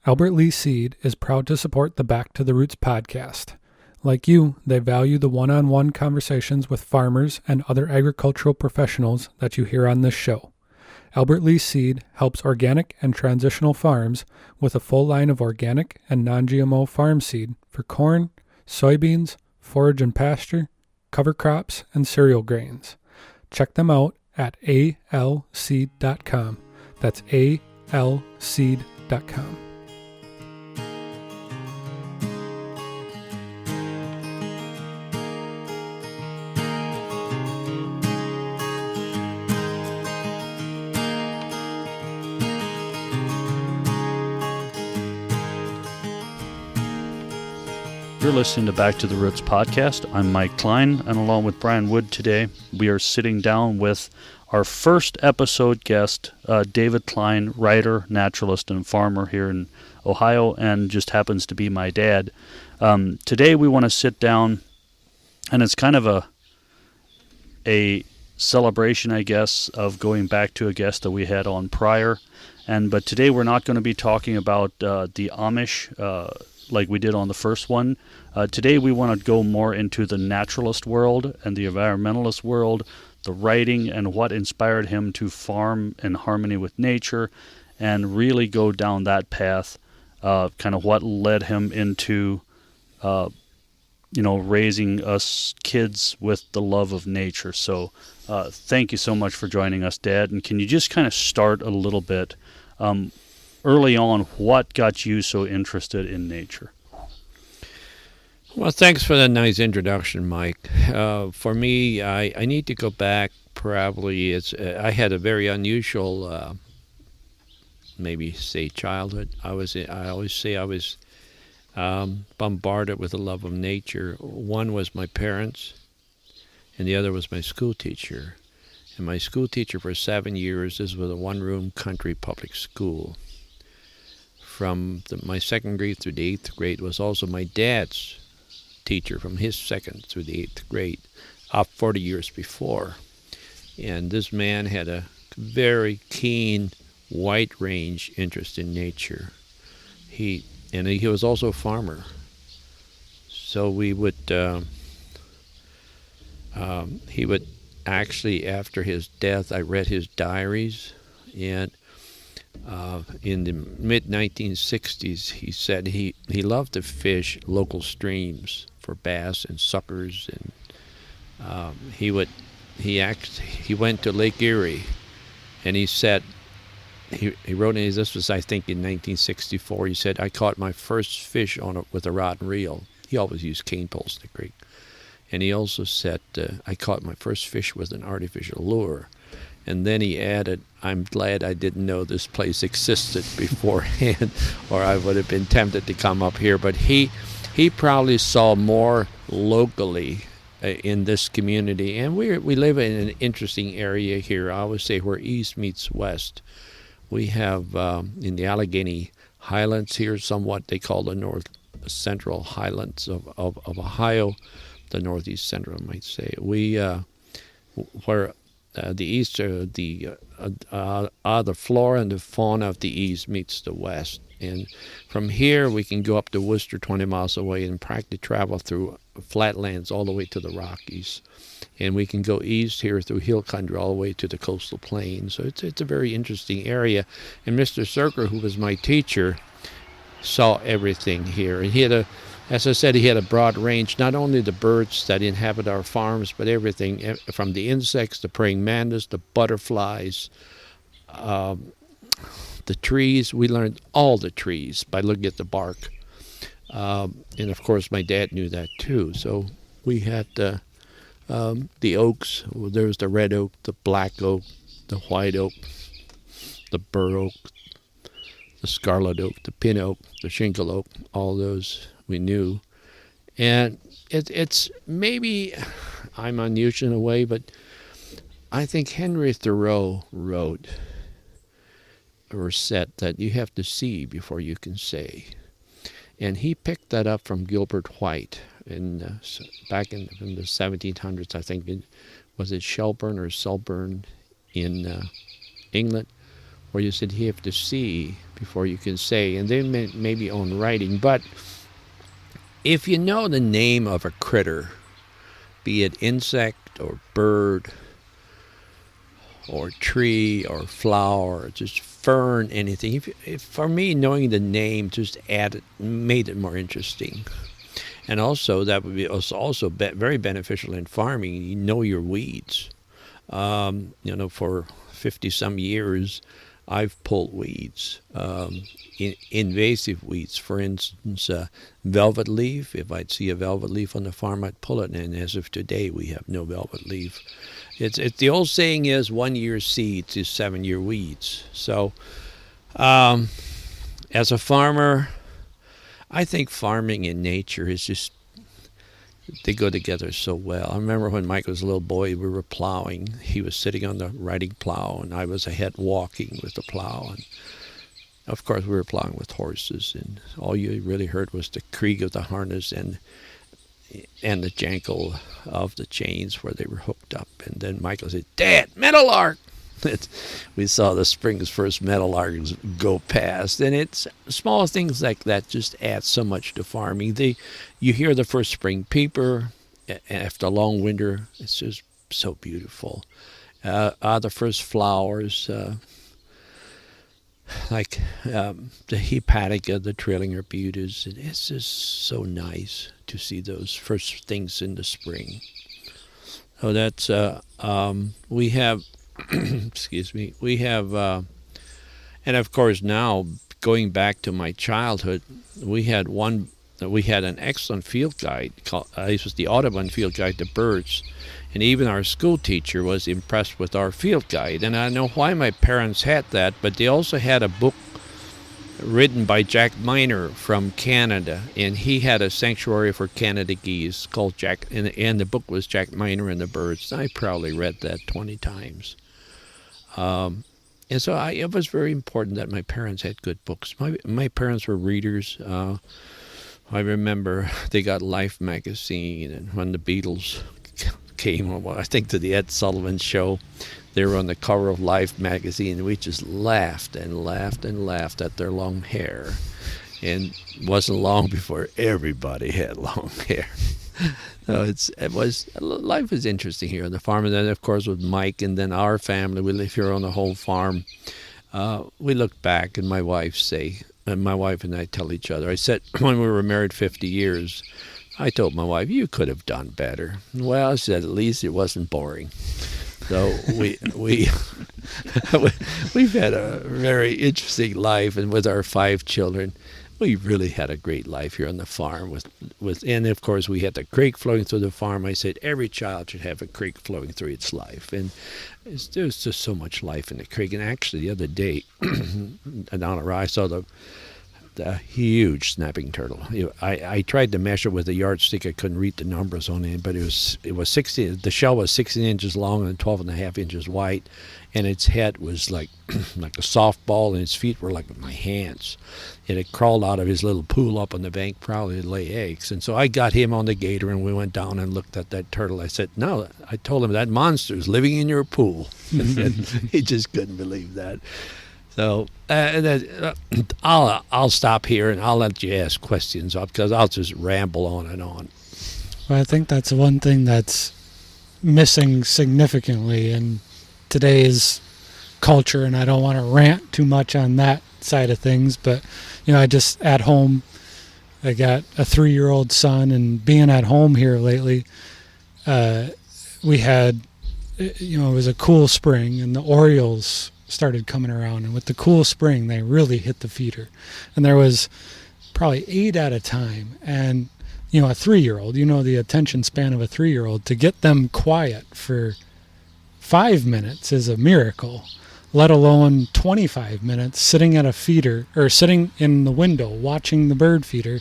Albert Lee Seed is proud to support the Back to the Roots podcast. Like you, they value the one-on-one conversations with farmers and other agricultural professionals that you hear on this show. Albert Lee Seed helps organic and transitional farms with a full line of organic and non-GMO farm seed for corn, soybeans, forage and pasture, cover crops, and cereal grains. Check them out at alseed.com. That's alseed.com. You're listening to Back to the Roots podcast. I'm Mike Kline, and along with Brian Wood today, we are sitting down with our first episode guest, David Kline, writer, naturalist, and farmer here in Ohio, and just happens to be my dad. Today we want to sit down, and it's kind of a celebration, I guess, of going back to a guest that we had on prior. But today we're not going to be talking about the Amish like we did on the first one. Today we want to go more into the naturalist world and the environmentalist world, the writing and what inspired him to farm in harmony with nature, and really go down that path, kind of what led him into, raising us kids with the love of nature. So thank you so much for joining us, Dad. And can you just kind of start a little bit early on, what got you so interested in nature? Well, thanks for that nice introduction, Mike. For me, I need to go back. Probably, I had a very unusual, maybe say childhood. I always say I was bombarded with a love of nature. One was my parents, and the other was my school teacher. And my school teacher for 7 years, this was a one-room country public school. From my second grade through the 8th grade was also my dad's teacher from his second through the 8th grade, up 40 years before. And this man had a very keen, wide range interest in nature. He was also a farmer. So he would actually, after his death, I read his diaries, and in the mid-1960s, he said he loved to fish local streams for bass and suckers, and he went to Lake Erie, and he said, he wrote in, this was I think in 1964, he said, I caught my first fish with a rod and reel. He always used cane poles in the creek. And he also said, I caught my first fish with an artificial lure. And then he added, I'm glad I didn't know this place existed beforehand, or I would have been tempted to come up here. But he probably saw more locally in this community. And we live in an interesting area here. I always say where east meets west. We have in the Allegheny Highlands here, somewhat they call the north central highlands of Ohio, the northeast central, I might say. Where the east, the flora and the fauna of the east meets the west. And from here, we can go up to Worcester, 20 miles away, and practically travel through flatlands all the way to the Rockies. And we can go east here through hill country all the way to the coastal plain. So it's a very interesting area. And Mr. Cirker, who was my teacher, saw everything here. And he had as I said, he had a broad range, not only the birds that inhabit our farms, but everything from the insects, the praying mantis, the butterflies, the trees. We learned all the trees by looking at the bark. And of course, my dad knew that too. So we had the oaks. There was the red oak, the black oak, the white oak, the bur oak, the scarlet oak, the pin oak, the shingle oak, all those we knew. And it's maybe I'm unusual in a way, but I think Henry Thoreau wrote or said that you have to see before you can say. And he picked that up from Gilbert White back in the 1700s, I think. Was it Shelburne or Selburne in England, where you said you have to see before you can say, and they may maybe own writing. But if you know the name of a critter, be it insect or bird or tree or flower, just fern, anything. If for me, knowing the name just made it more interesting. And also, that would be also very beneficial in farming. You know your weeds. For 50-some years, I've pulled weeds, invasive weeds. For instance, velvet leaf. If I'd see a velvet leaf on the farm, I'd pull it. And as of today, we have no velvet leaf. It's the old saying is 1 year's seeds is 7-year weeds. So, as a farmer, I think farming and nature is just, they go together so well. I remember when Mike was a little boy, we were plowing. He was sitting on the riding plow, and I was ahead walking with the plow. And of course, we were plowing with horses, and all you really heard was the creak of the harness and the jangle of the chains where they were hooked up. And then Michael said, "Dad, meadowlark!" We saw the spring's first meadowlarks go past, and it's small things like that just add so much to farming. You hear the first spring peeper after a long winter. It's just so beautiful. The first flowers, like the hepatica, the trailing arbutus. It's just so nice to see those first things in the spring. So that's we have. Excuse me. We have, and of course now going back to my childhood, we had an excellent field guide called. This was the Audubon Field Guide to Birds, and even our school teacher was impressed with our field guide. And I know why my parents had that, but they also had a book written by Jack Miner from Canada, and he had a sanctuary for Canada geese called Jack, and the book was Jack Miner and the Birds. I probably read that 20 times. And so it was very important that my parents had good books. My parents were readers. I remember they got Life magazine, and when the Beatles came, I think to the Ed Sullivan Show, they were on the cover of Life magazine, and we just laughed and laughed and laughed at their long hair. And it wasn't long before everybody had long hair. So life is interesting here on the farm. And then, of course, with Mike and then our family, we live here on the whole farm. We look back, and my wife and I tell each other, I said, when we were married 50 years, I told my wife, you could have done better. Well, she said, at least it wasn't boring. So we've had a very interesting life, and with our 5 children, we really had a great life here on the farm. And of course, we had the creek flowing through the farm. I said every child should have a creek flowing through its life, and there's just so much life in the creek. And actually, the other day, down a I saw the huge snapping turtle. I tried to measure with a yardstick. I couldn't read the numbers on it, but it was 16. The shell was 16 inches long and 12.5 inches wide, and its head was like like a softball, and its feet were like my hands. And it crawled out of his little pool up on the bank, probably to lay eggs. And so I got him on the gator, and we went down and looked at that turtle. I said, "No," I told him, "that monster's living in your pool." And he just couldn't believe that. So I'll stop here, and I'll let you ask questions, because I'll just ramble on and on. Well, I think that's one thing that's missing significantly in today's culture, and I don't want to rant too much on that side of things, but I just at home, I got a 3-year-old son, and being at home here lately, we had, it was a cool spring, and the Orioles started coming around, and with the cool spring they really hit the feeder, and there was probably 8 at a time, and a 3-year-old, the attention span of a 3-year-old, to get them quiet for 5 minutes is a miracle, let alone 25 minutes sitting at a feeder or sitting in the window watching the bird feeder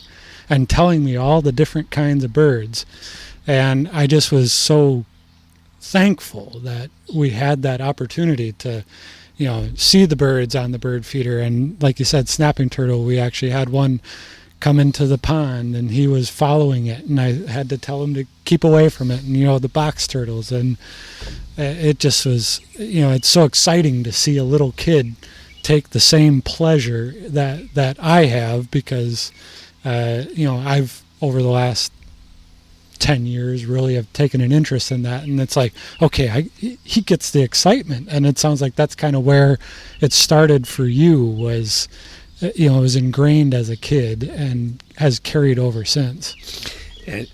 and telling me all the different kinds of birds. And I just was so thankful that we had that opportunity to see the birds on the bird feeder. And like you said, snapping turtle, we actually had one come into the pond, and he was following it, and I had to tell him to keep away from it. And the box turtles, and it just was, it's so exciting to see a little kid take the same pleasure that I have, because I've, over the last 10 years, really have taken an interest in that. And it's like, okay, he gets the excitement. And it sounds like that's kind of where it started for you, was, it was ingrained as a kid and has carried over since. And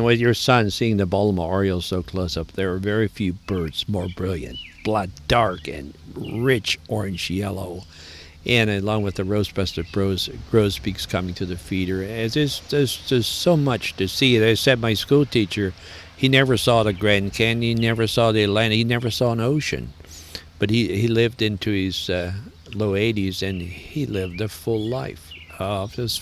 with your son seeing the Baltimore Orioles so close up, there are very few birds more brilliant, blood dark and rich orange yellow. And along with the rose-breasted grosbeaks coming to the feeder, there's so much to see. As I said, my school teacher, he never saw the Grand Canyon, he never saw the Atlantic, he never saw an ocean. But he lived into his low 80s, and he lived a full life. There's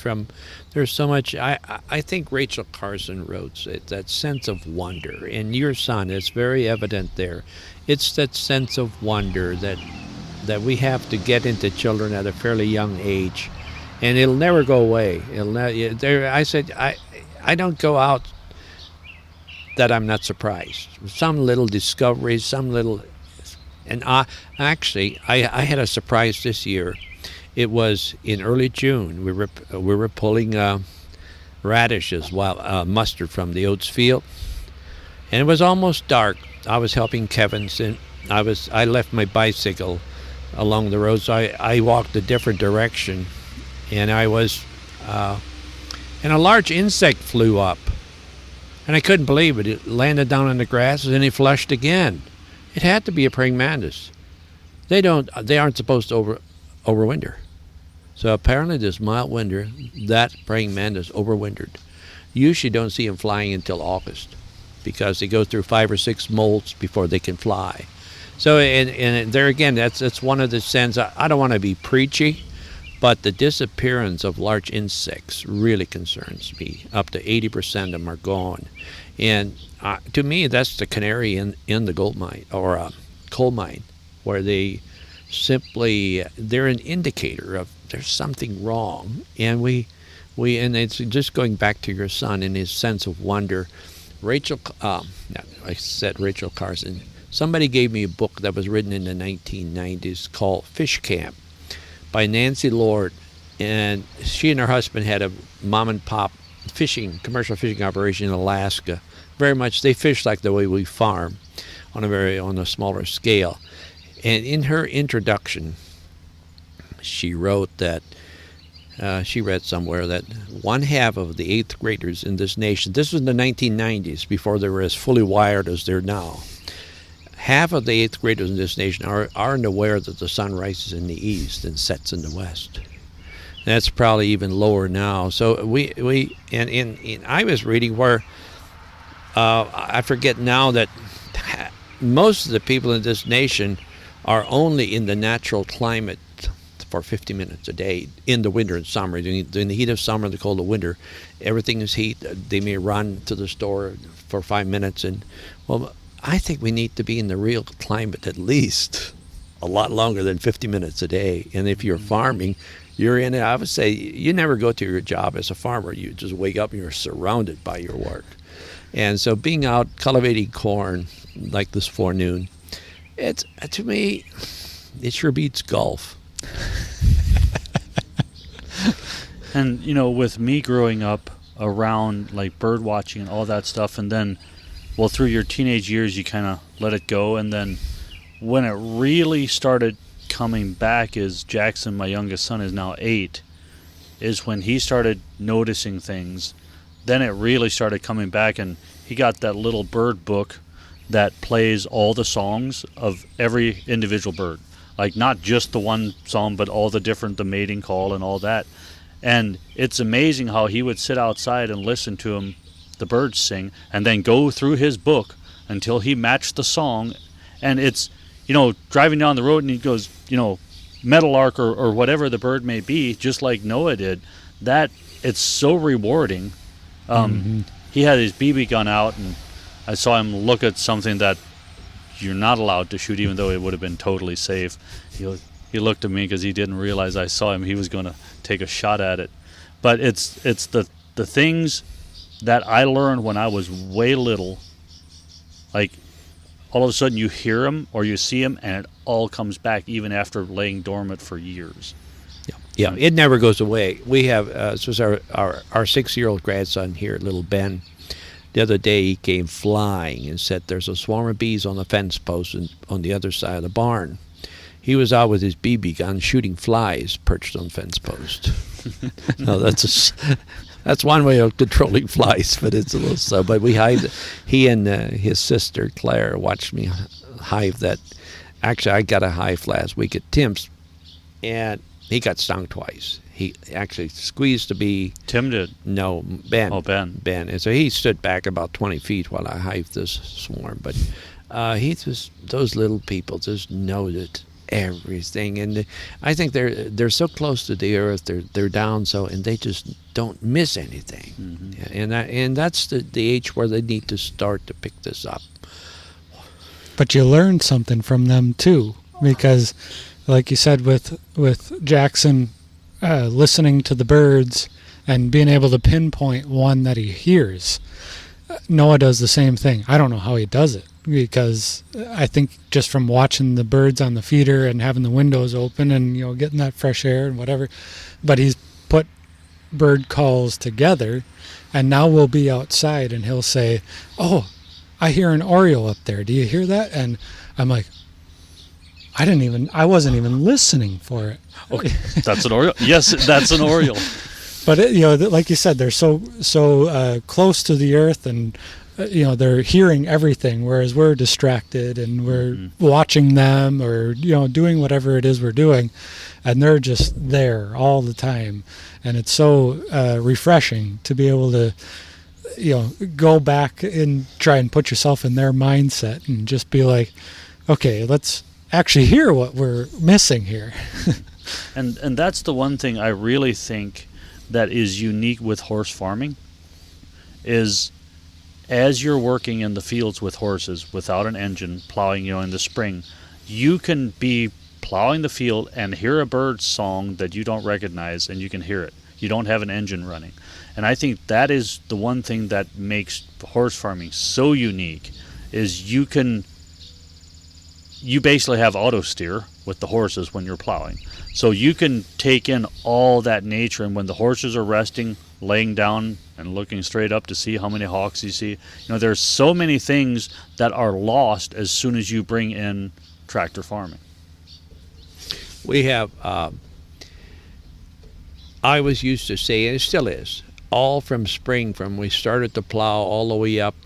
so much. I think Rachel Carson wrote it, that sense of wonder. And your son, it's very evident there. It's that sense of wonder that we have to get into children at a fairly young age, and it'll never go away. I said, I don't go out that I'm not surprised. Some little discoveries, and I had a surprise this year. It was in early June. We were pulling radishes, mustard from the oats field, and it was almost dark. I was helping Kevin. I left my bicycle along the road, so I walked a different direction, and and a large insect flew up, and I couldn't believe it. It landed down on the grass, and then it flushed again. It had to be a praying mantis. They aren't supposed to overwinter. So apparently this mild winter, that praying mantis overwintered. Usually don't see them flying until August, because they go through 5 or 6 molts before they can fly. So, and there again, that's one of the sense. I don't want to be preachy, but the disappearance of large insects really concerns me. Up to 80% of them are gone. And to me, that's the canary in the gold mine, or coal mine, where they're an indicator of there's something wrong. And and it's just going back to your son and his sense of wonder. Rachel Carson. Somebody gave me a book that was written in the 1990s called Fish Camp by Nancy Lord, and she and her husband had a mom and pop commercial fishing operation in Alaska. Very much, they fish like the way we farm, on a smaller scale. And in her introduction, she wrote that she read somewhere that 1/2 of the 8th graders in this nation, this was in the 1990s, before they were as fully wired as they're now. Half of the 8th graders in this nation aren't aware that the sun rises in the east and sets in the west. And that's probably even lower now. So I was reading where I forget now that most of the people in this nation are only in the natural climate for 50 minutes a day in the winter and summer. In the heat of summer, the cold of winter, everything is heat. They may run to the store for 5 minutes, and I think we need to be in the real climate at least a lot longer than 50 minutes a day. And if you're farming, you're in it. I would say you never go to your job as a farmer. You just wake up and you're surrounded by your work. And so being out cultivating corn like this forenoon, to me, it sure beats golf. And, with me growing up around like bird watching and all that stuff, and then through your teenage years, you kind of let it go. And then when it really started coming back, is Jackson, my youngest son, is now 8, is when he started noticing things. Then it really started coming back, and he got that little bird book that plays all the songs of every individual bird. Like not just the one song, but all the mating call and all that. And it's amazing how he would sit outside and listen to him, the birds sing, and then go through his book until he matched the song. And it's, driving down the road and he goes, meadowlark or whatever the bird may be, just like Noah did, that it's so rewarding. He had his BB gun out, and I saw him look at something that you're not allowed to shoot, even though it would have been totally safe. He looked at me because he didn't realize I saw him. He was going to take a shot at it. But it's the things that I learned when I was way little, like all of a sudden you hear them or you see them, and it all comes back even after laying dormant for years. Yeah, it never goes away. We have this was our 6-year-old grandson here, little Ben. The other day he came flying and said there's a swarm of bees on the fence post on the other side of the barn. He was out with his BB gun shooting flies perched on the fence post. No, that's one way of controlling flies, but it's a little so. But we hived. He and his sister Claire watched me hive that. Actually, I got a hive last week at Tim's, and he got stung twice. He actually squeezed the bee. Tim did? No, Ben. Oh, Ben. Ben. And so he stood back about 20 feet while I hived this swarm. But those little people just noted everything. And I think they're so close to the earth. They're down so, and they just don't miss anything. Mm-hmm. And that's the age where they need to start to pick this up. But you learn something from them too, because like you said with Jackson listening to the birds and being able to pinpoint one that he hears, Noah does the same thing. I don't know how he does it, because I think just from watching the birds on the feeder and having the windows open and getting that fresh air and whatever, but he's put bird calls together, and now we'll be outside and he'll say, "Oh, I hear an oriole up there. Do you hear that?" And I'm like, I wasn't even listening for it. Okay, that's an oriole. Yes, that's an oriole. But like you said, they're so close to the earth, and they're hearing everything, whereas we're distracted and we're watching them or doing whatever it is we're doing, and they're just there all the time, and it's so refreshing to be able to go back and try and put yourself in their mindset and just be like, okay, let's actually hear what we're missing here. and that's the one thing I really think that is unique with horse farming, is as you're working in the fields with horses without an engine, plowing in the spring, you can be plowing the field and hear a bird song that you don't recognize, and you can hear it. You don't have an engine running. And I think that is the one thing that makes horse farming so unique, is you basically have auto steer with the horses when you're plowing. So you can take in all that nature, and when the horses are resting, laying down and looking straight up to see how many hawks you see, there's so many things that are lost as soon as you bring in tractor farming. We have, I was used to say, and it still is, all from spring, from we started to plow all the way up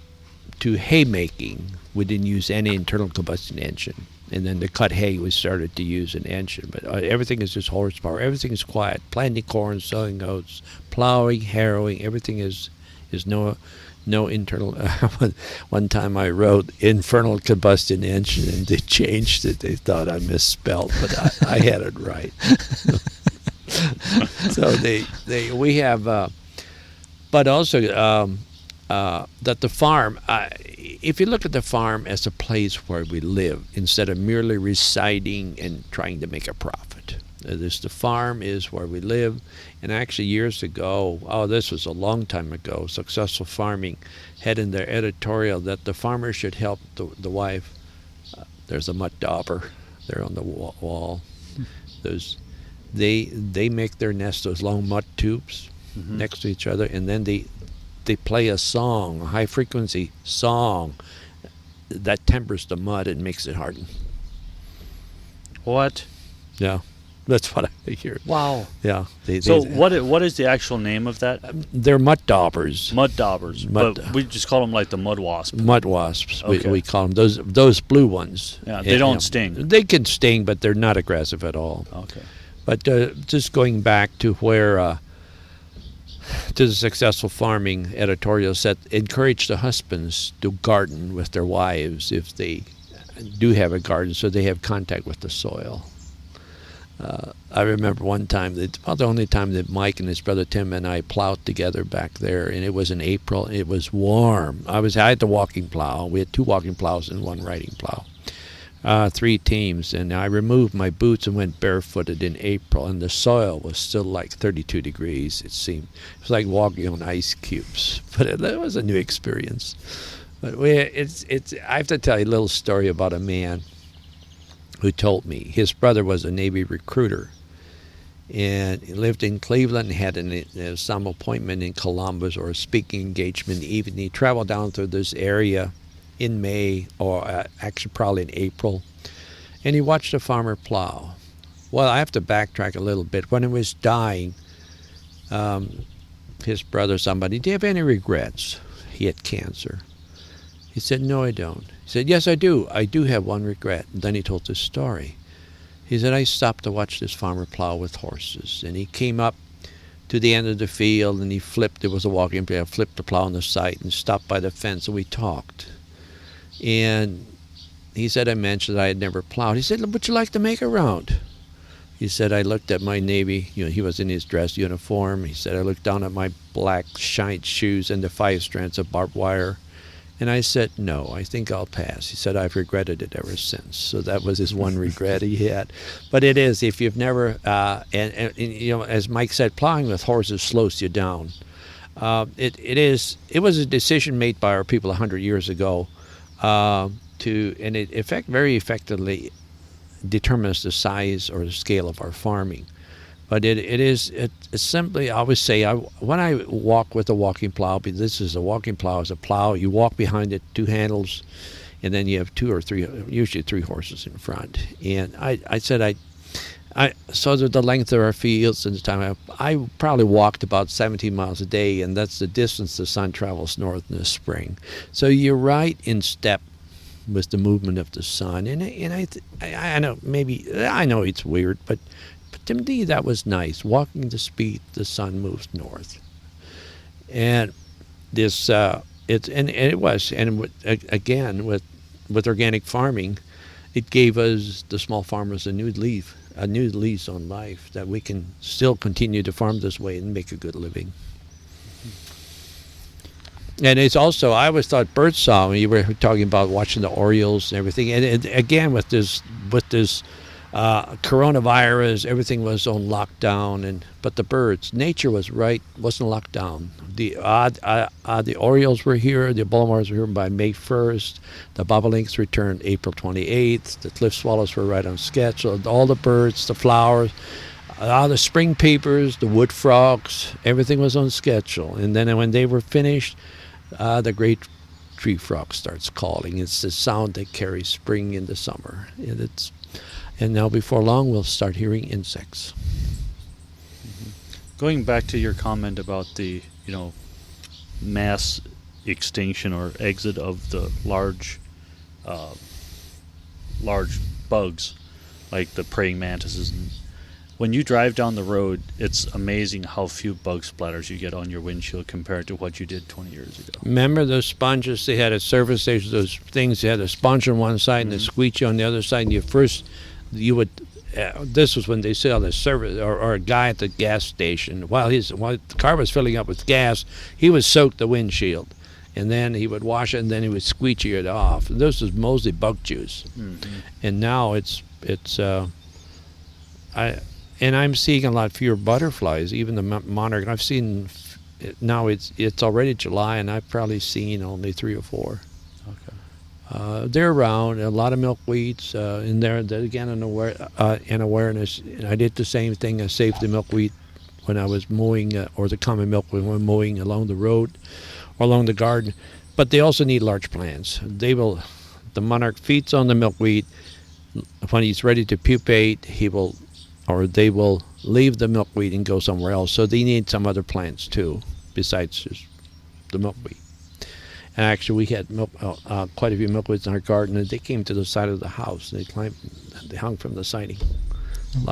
to haymaking, we didn't use any internal combustion engine. And then to cut hay, we started to use an engine. But everything is just horsepower. Everything is quiet. Planting corn, sowing oats, plowing, harrowing. Everything is no internal. One time I wrote infernal combustion engine, and they changed it. They thought I misspelled, but I had it right. So we have, but also that the farm. If you look at the farm as a place where we live, instead of merely residing and trying to make a profit, the farm is where we live. And actually, years ago, this was a long time ago, Successful Farming had in their editorial that the farmer should help the wife. There's a mud dauber there on the wall. They make their nest, those long mud tubes next to each other, and then they play a song, a high-frequency song that tempers the mud and makes it harden. What? Yeah, that's what I hear. Wow. Yeah. What is the actual name of that? They're mud daubers. Mud daubers. But we just call them like the mud wasp. Mud wasps. Okay. We call them those blue ones. Yeah, they don't sting. They can sting, but they're not aggressive at all. Okay. But just going back to where... to the Successful Farming editorial said, encourage the husbands to garden with their wives if they do have a garden, so they have contact with the soil. I remember one time, about the only time that Mike and his brother Tim and I plowed together back there, and it was in April. It was warm. I had the walking plow. We had 2 walking plows and 1 riding plow. 3 teams, and I removed my boots and went barefooted in April, and the soil was still like 32 degrees, it seemed. It was like walking on ice cubes, but it was a new experience. But I have to tell you a little story about a man who told me his brother was a Navy recruiter, and he lived in Cleveland, had some appointment in Columbus or a speaking engagement in the evening. He traveled down through this area in May, or actually probably in April, and he watched a farmer plow. Well, I have to backtrack a little bit. When he was dying, his brother, somebody, do you have any regrets? He had cancer. He said, no, I don't. He said, yes, I do. I do have one regret. And then he told this story. He said, I stopped to watch this farmer plow with horses. And he came up to the end of the field, and he flipped. There was a walking path, flipped the plow on the site and stopped by the fence, and we talked. And he said, I mentioned I had never plowed. He said, would you like to make a round? He said, I looked at my Navy, he was in his dress uniform. He said, I looked down at my black shined shoes and the 5 strands of barbed wire. And I said, no, I think I'll pass. He said, I've regretted it ever since. So that was his one regret he had. But it is, if you've never, and as Mike said, plowing with horses slows you down. It was a decision made by our people 100 years ago and it very effectively determines the size or the scale of our farming. But it's simply, I always say, when I walk with a walking plow, because this is a walking plow, is a plow, you walk behind it, 2 handles, and then you have 2 or 3, usually 3 horses in front. And I said, so the length of our fields and the time, I probably walked about 17 miles a day, and that's the distance the sun travels north in the spring. So you're right in step with the movement of the sun. And I know, I know it's weird, but to me, that was nice. Walking the speed the sun moves north, and this it was. Again, with organic farming, it gave us, the small farmers, a new lease on life, that we can still continue to farm this way and make a good living. And it's also, I always thought birdsong. You were talking about watching the Orioles and everything, and again with this coronavirus, everything was on lockdown, but the birds, nature wasn't locked down. The Orioles were here, the Bullmores were here by May 1st, the bobolinks returned April 28th, the cliff swallows were right on schedule, all the birds, the flowers, the spring peepers, the wood frogs, everything was on schedule. And then when they were finished, the great tree frog starts calling. It's the sound that carries spring into summer, and now before long we'll start hearing insects. Mm-hmm. Going back to your comment about the mass extinction or exit of the large bugs like the praying mantises, when you drive down the road, it's amazing how few bug splatters you get on your windshield compared to what you did 20 years ago. Remember those sponges? They had at service stations, those things, they had a sponge on one side and a squeegee on the other side, and this was when they sell the service, or a guy at the gas station, while the car was filling up with gas, he would soak the windshield, and then he would wash it, and then he would squeegee it off. And this was mostly bug juice. Mm-hmm. And now I'm seeing a lot fewer butterflies, even the monarch. I've seen, now it's already July, and I've probably seen only 3 or 4. Okay. They're around, a lot of milkweeds in there. Again, an awareness. I did the same thing. I saved the milkweed when I was mowing, or the common milkweed when mowing along the road or along the garden. But they also need large plants. The monarch feeds on the milkweed. When he's ready to pupate, they will leave the milkweed and go somewhere else. So they need some other plants too, besides just the milkweed. And actually, we had quite a few milkweeds in our garden, and they came to the side of the house. They hung from the siding. A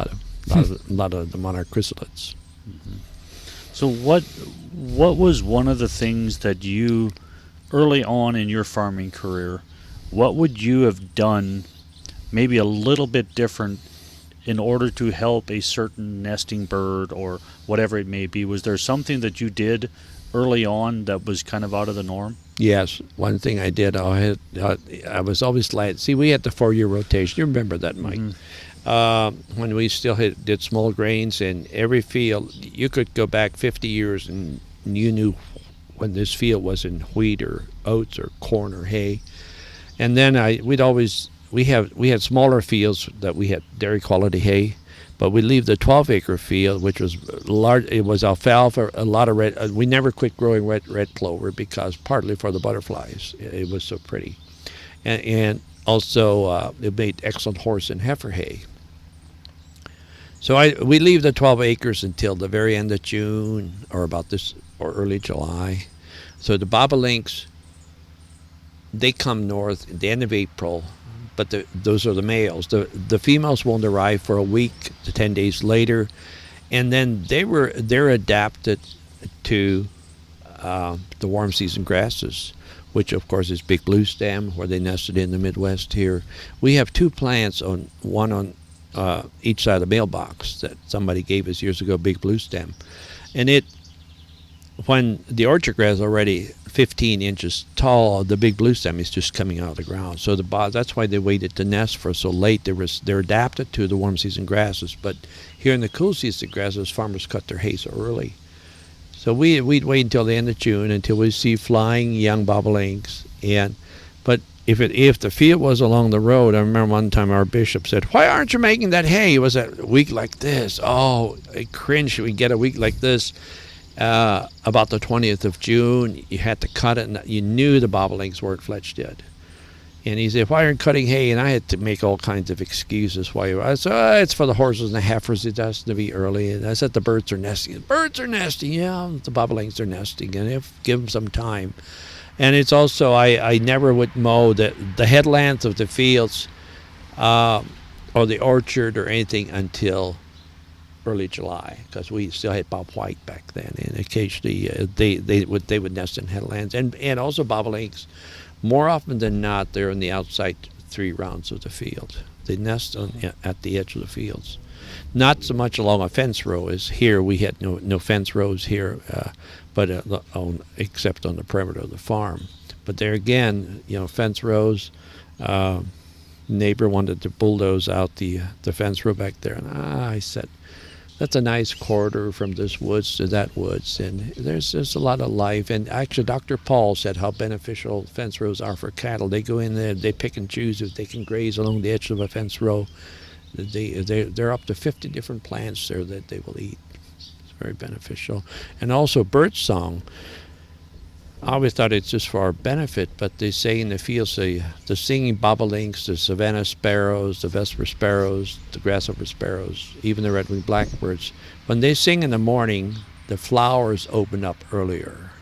lot of the monarch chrysalids. Mm-hmm. So what was one of the things that you, early on in your farming career, what would you have done maybe a little bit different in order to help a certain nesting bird or whatever it may be? Was there something that you did early on that was kind of out of the norm? Yes. One thing I did, I was always glad. See, we had the 4-year rotation. You remember that, Mike? Mm-hmm. When we still did small grains, in every field, you could go back 50 years and you knew when this field was in wheat or oats or corn or hay. And then we had smaller fields that we had dairy quality hay, but we leave the 12-acre field, which was large. It was alfalfa, a lot of red. We never quit growing red clover because partly for the butterflies. It was so pretty, and also it made excellent horse and heifer hay. So we leave the 12 acres until the very end of June or early July. So the bobolinks, they come north at the end of April, but those are the males. The females won't arrive for a week to 10 days later, and then they're adapted to the warm season grasses, which of course is big blue stem, where they nested in the Midwest here. We have two plants, one on each side of the mailbox that somebody gave us years ago, big blue stem, and when the orchard grass is already 15 inches tall, the big blue stem is just coming out of the ground. So that's why they waited to nest for so late. They're adapted to the warm season grasses, but here in the cool season grasses, farmers cut their hay so early. So we'd wait until the end of June until we see flying young bobolinks. But if the field was along the road, I remember one time our bishop said, "Why aren't you making that hay?" It was a week like this. Oh, I cringed. We get a week like this. About the 20th of June, you had to cut it, and you knew the bobolinks weren't fledged yet. And he said, "Why aren't you cutting hay?" And I had to make all kinds of excuses why. I said, "It's for the horses and the heifers. It has to be early." And I said, "The birds are nesting." The birds are nesting. Yeah, the bobolinks are nesting, and give them some time. And it's also, I never would mow the headlands of the fields or the orchard or anything until early July, because we still had bobwhite back then, and occasionally they would nest in headlands, and also bobolinks. More often than not, they're in the outside 3 rounds of the field. They nest at the edge of the fields, not so much along a fence row as here. We had no fence rows here, but except on the perimeter of the farm. But there again, fence rows. Neighbor wanted to bulldoze out the fence row back there, and I said, "That's a nice corridor from this woods to that woods," and there's a lot of life. And actually, Dr. Paul said how beneficial fence rows are for cattle. They go in there, they pick and choose if they can graze along the edge of a fence row. They're up to 50 different plants there that they will eat. It's very beneficial. And also bird song. I always thought it's just for our benefit, but they say in the fields, the singing bobolinks, the Savannah sparrows, the Vesper sparrows, the grasshopper sparrows, even the red-winged blackbirds, when they sing in the morning, the flowers open up earlier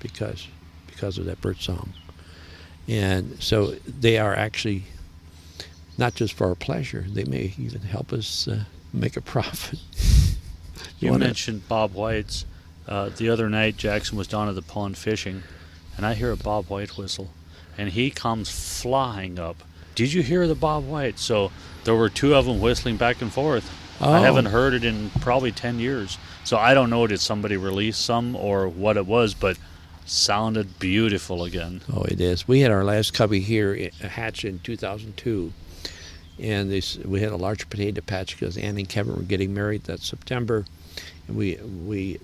because of that bird song. And so they are actually not just for our pleasure, they may even help us make a profit. You mentioned bobwhites. The other night, Jackson was down at the pond fishing, and I hear a bobwhite whistle, and he comes flying up. "Did you hear the bobwhite?" So there were 2 of them whistling back and forth. Oh. I haven't heard it in probably 10 years. So I don't know, did somebody release some or what it was, but sounded beautiful again. Oh, it is. We had our last cubby here hatch in 2002, and we had a large potato patch because Ann and Kevin were getting married that September. We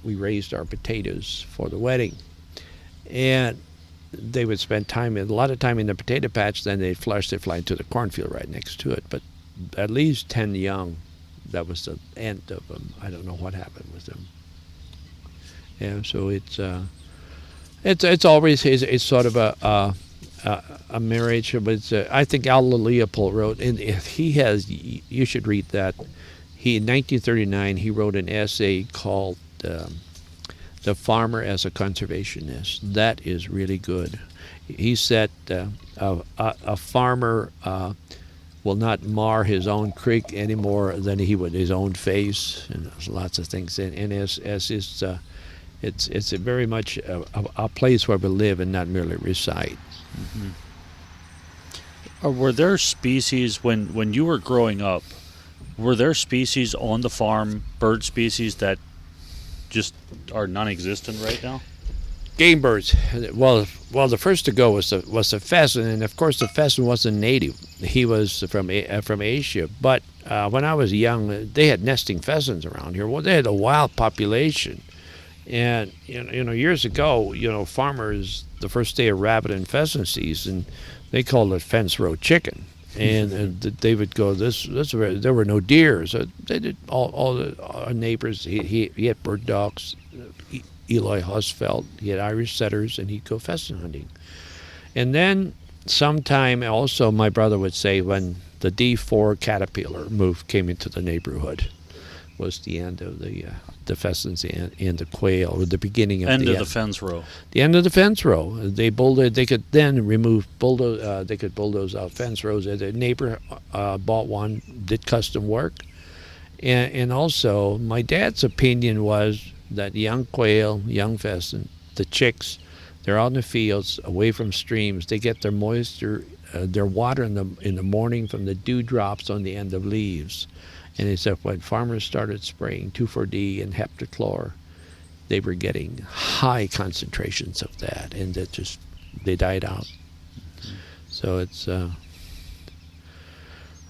raised our potatoes for the wedding, and they would spend a lot of time in the potato patch. Then they'd fly into the cornfield right next to it. But at least 10 young. That was the end of them. I don't know what happened with them. And so it's always it's sort of a marriage. But I think Aldo Leopold wrote, and you should read that. In 1939, he wrote an essay called "The Farmer as a Conservationist." That is really good. He said a farmer will not mar his own creek any more than he would his own face, and there's lots of things. And it's very much a place where we live and not merely reside. Mm-hmm. Were there species when you were growing up? Were there species on the farm, bird species that just are non-existent right now? Game birds. Well, the first to go was the pheasant, and of course the pheasant wasn't native. He was from Asia. But when I was young, they had nesting pheasants around here. Well, they had a wild population, And years ago, farmers, the first day of rabbit and pheasant season, they called it fence row chicken. And they would go, there were no deer. So they did our neighbors. He had bird dogs, Eli Husfeld. He had Irish setters, and he'd go pheasant hunting. And then sometime also, my brother would say, when the D4 caterpillar came into the neighborhood, was the end of the pheasants and the quail, or the beginning of the fence row. The end of the fence row. They could then they could bulldoze out fence rows. The neighbor bought one, did custom work, and also my dad's opinion was that young quail, young pheasant, the chicks, they're out in the fields, away from streams. They get their moisture, their water in the morning from the dewdrops on the end of leaves. And he said when farmers started spraying 2,4-D and heptachlor, they were getting high concentrations of that, and they died out. So it's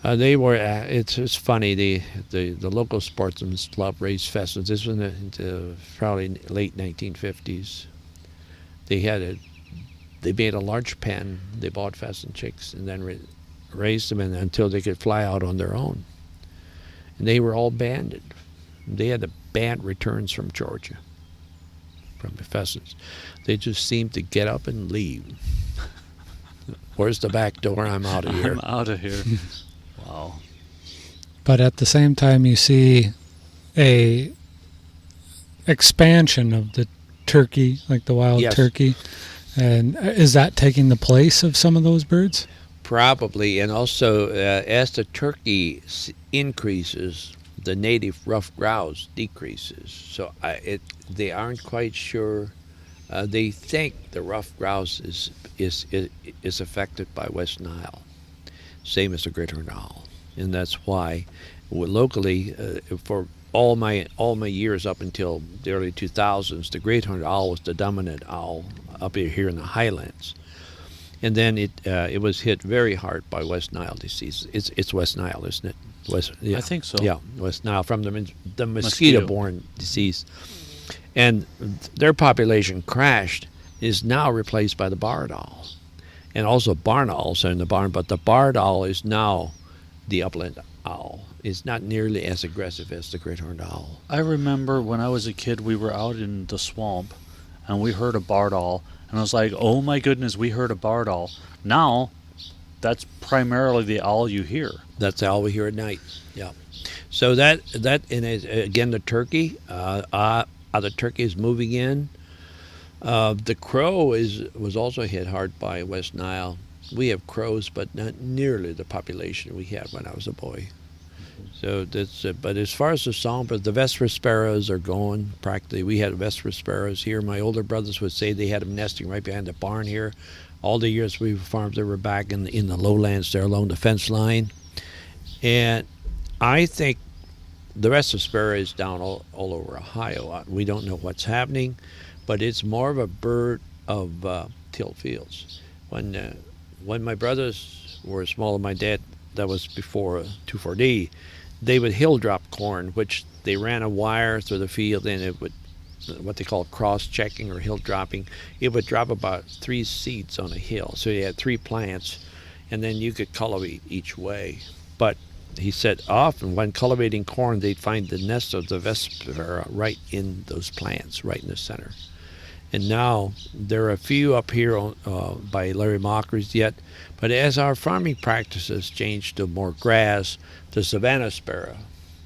it's funny. The local sportsmen's club raised pheasants. This was in the probably late 1950s. They made a large pen. They bought pheasant chicks and then raised them until they could fly out on their own. And they were all banded. They had the band returns from Georgia, from the pheasants. They just seemed to get up and leave. Where's the back door? I'm out of here. I'm out of here. Wow. But at the same time, you see a expansion of the turkey, like the wild turkey. And is that taking the place of some of those birds? Probably, and also as the turkey increases, the native ruffed grouse decreases. So they aren't quite sure. They think the ruffed grouse is affected by West Nile, same as the great horned owl, and that's why locally for all my years up until the early 2000s, the great horned owl was the dominant owl up here in the highlands. And then it was hit very hard by West Nile disease. It's West Nile, isn't it? I think so. Yeah, West Nile, from the mosquito-borne disease. And their population crashed, is now replaced by the barred owl. And also barn owls are in the barn, but the barred owl is now the upland owl. It's not nearly as aggressive as the great horned owl. I remember when I was a kid, we were out in the swamp, and we heard a barred owl. And I was like, oh my goodness, we heard a barred owl. Now, that's primarily the owl you hear. That's the owl we hear at night, yeah. So that and again, the turkey, the turkey is moving in. The crow was also hit hard by West Nile. We have crows, but not nearly the population we had when I was a boy. So that's but as far as the songbirds, the vesper sparrows are gone practically. We had vesper sparrows here. My older brothers would say they had them nesting right behind the barn here. All the years we farmed, they were back in the lowlands there along the fence line. And I think the vesper sparrow is down all over Ohio. We don't know what's happening, but it's more of a bird of tilled fields. When my brothers were small, my dad, that was before 2,4-D, they would hill drop corn, which they ran a wire through the field, and it would, what they call cross-checking or hill dropping, it would drop about 3 seeds on a hill. So you had 3 plants, and then you could cultivate each way. But he said often when cultivating corn, they'd find the nest of the vesper right in those plants, right in the center. And now there are a few up here by Larry Mockery's yet, but as our farming practices changed to more grass, the Savannah sparrow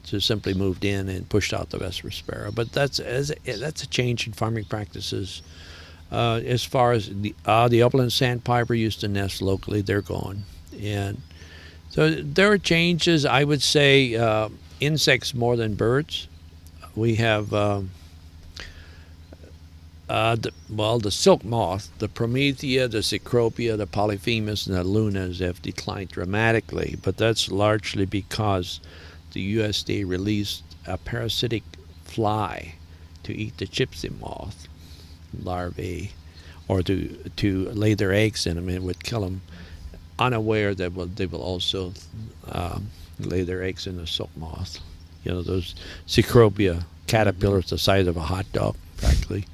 just simply moved in and pushed out the vesper sparrow. But that's a change in farming practices. As far as the upland sandpiper used to nest locally, they're gone. And so there are changes. I would say insects more than birds. We have the silk moth, the Promethea, the Cecropia, the Polyphemus, and the Lunas have declined dramatically, but that's largely because the USDA released a parasitic fly to eat the gypsy moth larvae, or to lay their eggs in them, and it would kill them, unaware that they will also lay their eggs in the silk moth. You know, those Cecropia caterpillars the size of a hot dog. practically.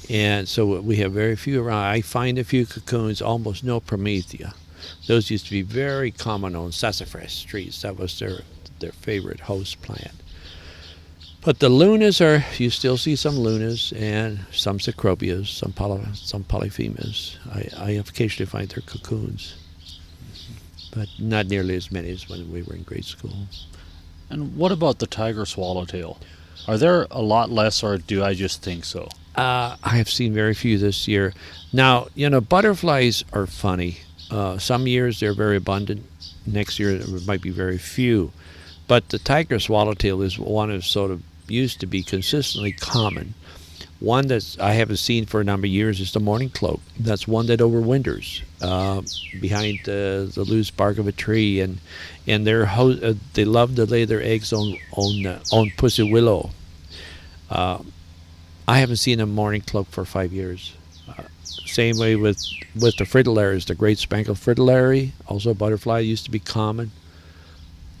And so we have very few around. I find a few cocoons, almost no Promethea. Those used to be very common on sassafras trees. That was their favorite host plant. But the lunas you still see some lunas and some cecropias, some polyphemas. I occasionally find their cocoons, but not nearly as many as when we were in grade school. And what about the tiger swallowtail? Are there a lot less, or do I just think so? I have seen very few this year. Now, butterflies are funny. Some years they're very abundant. Next year there might be very few. But the tiger swallowtail is one of sort of used to be consistently common. One that I haven't seen for a number of years is the Mourning Cloak. That's one that overwinters behind the loose bark of a tree, and they love to lay their eggs on pussy willow. I haven't seen a Mourning Cloak for 5 years. Same way with the fritillaries, the great spangled fritillary, also a butterfly, used to be common.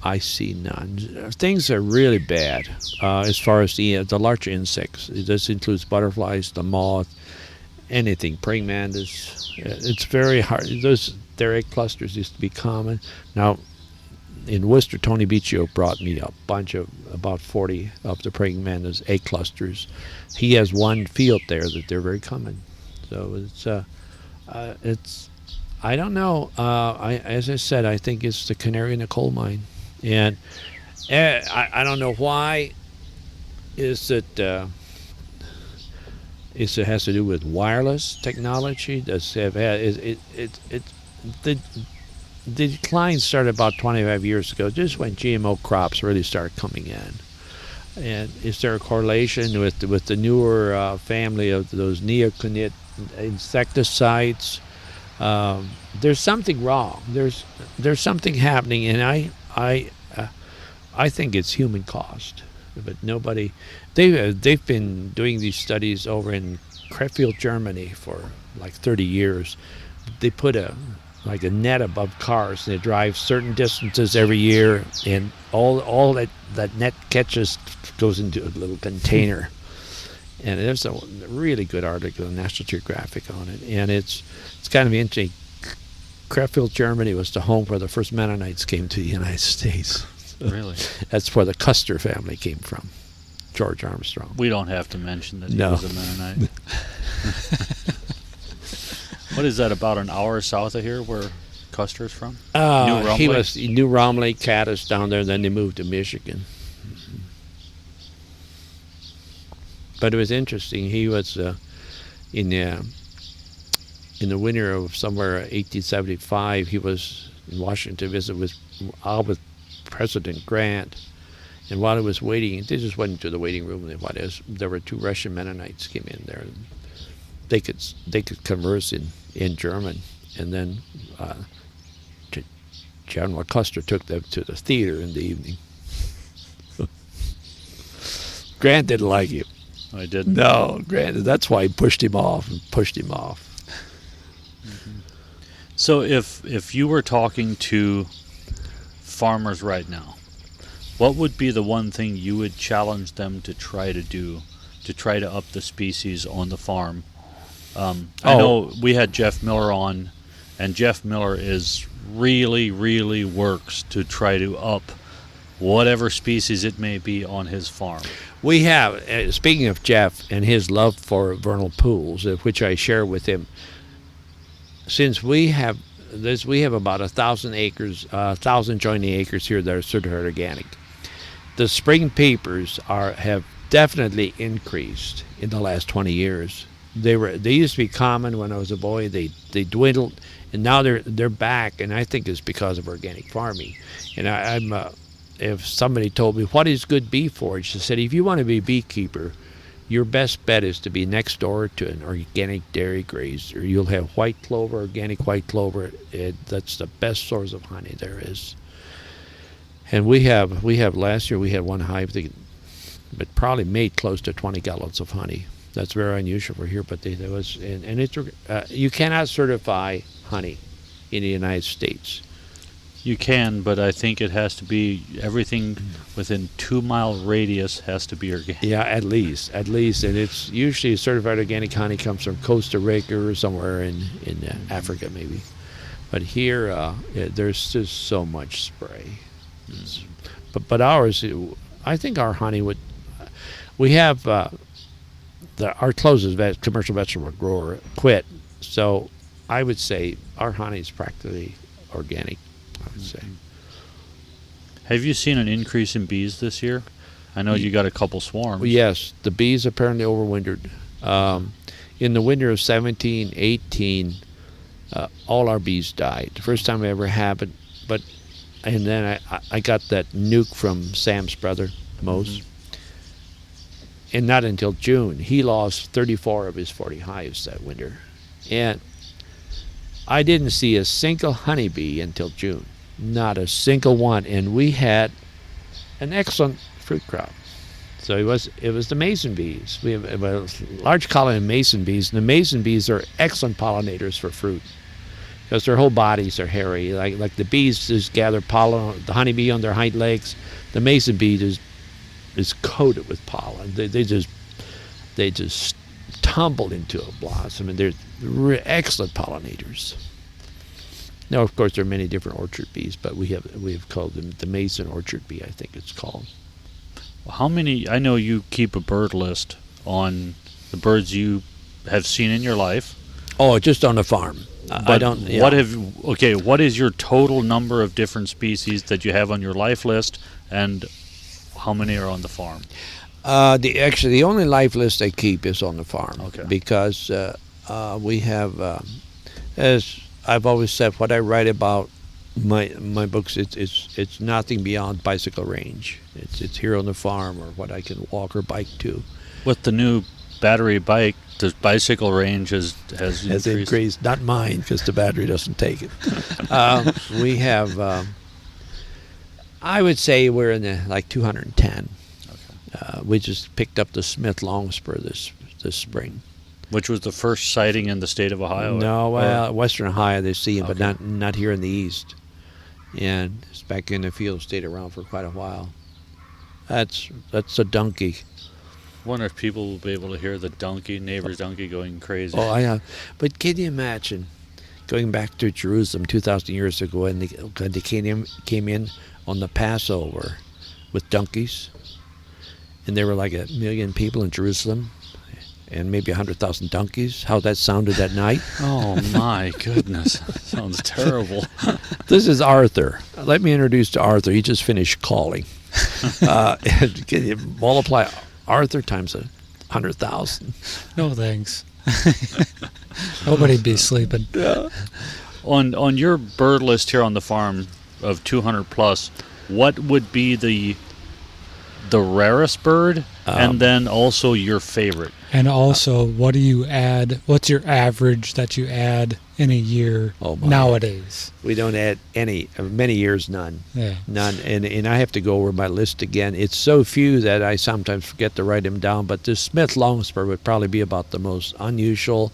I see none. Things are really bad as far as the larger insects. This includes butterflies, the moth, anything, praying mantis. It's very hard. Their egg clusters used to be common. Now, in Worcester, Tony Biggio brought me a bunch of about 40 of the praying mantis egg clusters. He has one field there that they're very common. So it's I don't know. As I said, I think it's the canary in the coal mine. And I don't know why. Is it has to do with wireless technology? The decline started about 25 years ago, just when GMO crops really started coming in. And is there a correlation with the newer family of those neonicotinoid insecticides? There's something wrong. There's something happening, and I think it's human caused, but nobody. They've been doing these studies over in Krefeld, Germany, for like 30 years. They put a net above cars, and they drive certain distances every year, and all that net catches goes into a little container. And there's a really good article in National Geographic on it, and it's kind of interesting. Krefeld, Germany was the home where the first Mennonites came to the United States. Really? That's where the Custer family came from, George Armstrong. We don't have to mention that he was a Mennonite. What is that, about an hour south of here where Custer's from? He was New Romley, Caddis down there, and then they moved to Michigan. But it was interesting. He was in the winter of somewhere 1875. He was in Washington to visit with President Grant, and while he was waiting, they just went into the waiting room. There were two Russian Mennonites came in there. And they could converse in German, and then General Custer took them to the theater in the evening. Grant didn't like him. I didn't. No, Grant. That's why he pushed him off. Mm-hmm. So if you were talking to farmers right now, what would be the one thing you would challenge them to try to do to try to up the species on the farm? I know we had Jeff Miller on, and Jeff Miller really works to try to up whatever species it may be on his farm. We have, speaking of Jeff and his love for vernal pools, which I share with him, since we have about 1,000 acres, 1,000 joining acres here that are certified organic. The spring papers have definitely increased in the last 20 years. They used to be common when I was a boy. They dwindled, and now they're back, and I think it's because of organic farming. And if somebody told me what is good bee forage, I said, if you want to be a beekeeper, your best bet is to be next door to an organic dairy grazer. You'll have white clover, organic white clover. That's the best source of honey there is. And we have last year we had one hive that probably made close to 20 gallons of honey. That's very unusual for here, but there was, and it's you cannot certify honey in the United States. You can, but I think it has to be everything within 2-mile radius has to be organic. Yeah, at least, and it's usually certified organic honey comes from Costa Rica or somewhere in Africa maybe, but here there's just so much spray. But ours, I think our honey would. We have our closest commercial vegetable grower quit, so I would say our honey is practically organic. I would say. Have you seen an increase in bees this year? I know you got a couple swarms. Well, yes, the bees apparently overwintered. In the winter of 17, 18, all our bees died. The first time it ever happened. And then I got that nuke from Sam's brother, Mose. And not until June. He lost 34 of his 40 hives that winter. And I didn't see a single honeybee until June. Not a single one. And we had an excellent fruit crop. So it was the mason bees. We have a large colony of mason bees. And the mason bees are excellent pollinators for fruit, because their whole bodies are hairy. Like the bees just gather pollen, the honeybee on their hind legs. The mason bee is coated with pollen. They just tumble into a blossom, and they're excellent pollinators. Now, of course, there are many different orchard bees, but we have called them the mason orchard bee, I think it's called. How many? I know you keep a bird list on the birds you have seen in your life. Oh, just on the farm. I don't. Yeah. What is your total number of different species that you have on your life list, and how many are on the farm? The only life list I keep is on the farm. Okay. Because we have, as I've always said, what I write about my books, it's nothing beyond bicycle range. It's here on the farm, or what I can walk or bike to. With the new battery bike, the bicycle range has increased. Not mine, because the battery doesn't take it. We have, I would say we're in the like 210. Okay. We just picked up the Smith Longspur this spring. Which was the first sighting in the state of Ohio? No, Western Ohio they see him, okay. But not here in the east. And it's back in the field, stayed around for quite a while. That's a donkey. I wonder if people will be able to hear the neighbor's donkey going crazy. Oh, yeah. But can you imagine going back to Jerusalem 2,000 years ago, and they came in on the Passover with donkeys, and there were like 1 million people in Jerusalem, and maybe 100,000 donkeys. How that sounded that night. Oh, my goodness. Sounds terrible. This is Arthur. Let me introduce to Arthur. He just finished calling. Can you multiply Arthur times 100,000? No thanks. Nobody'd be sleeping. Yeah. On your bird list here on the farm of 200 plus, what would be the rarest bird, and then also your favorite? And also, what do you add? What's your average that you add in a year nowadays? We don't add any. Many years, none. Yeah. None. And I have to go over my list again. It's so few that I sometimes forget to write them down. But the Smith Longspur would probably be about the most unusual.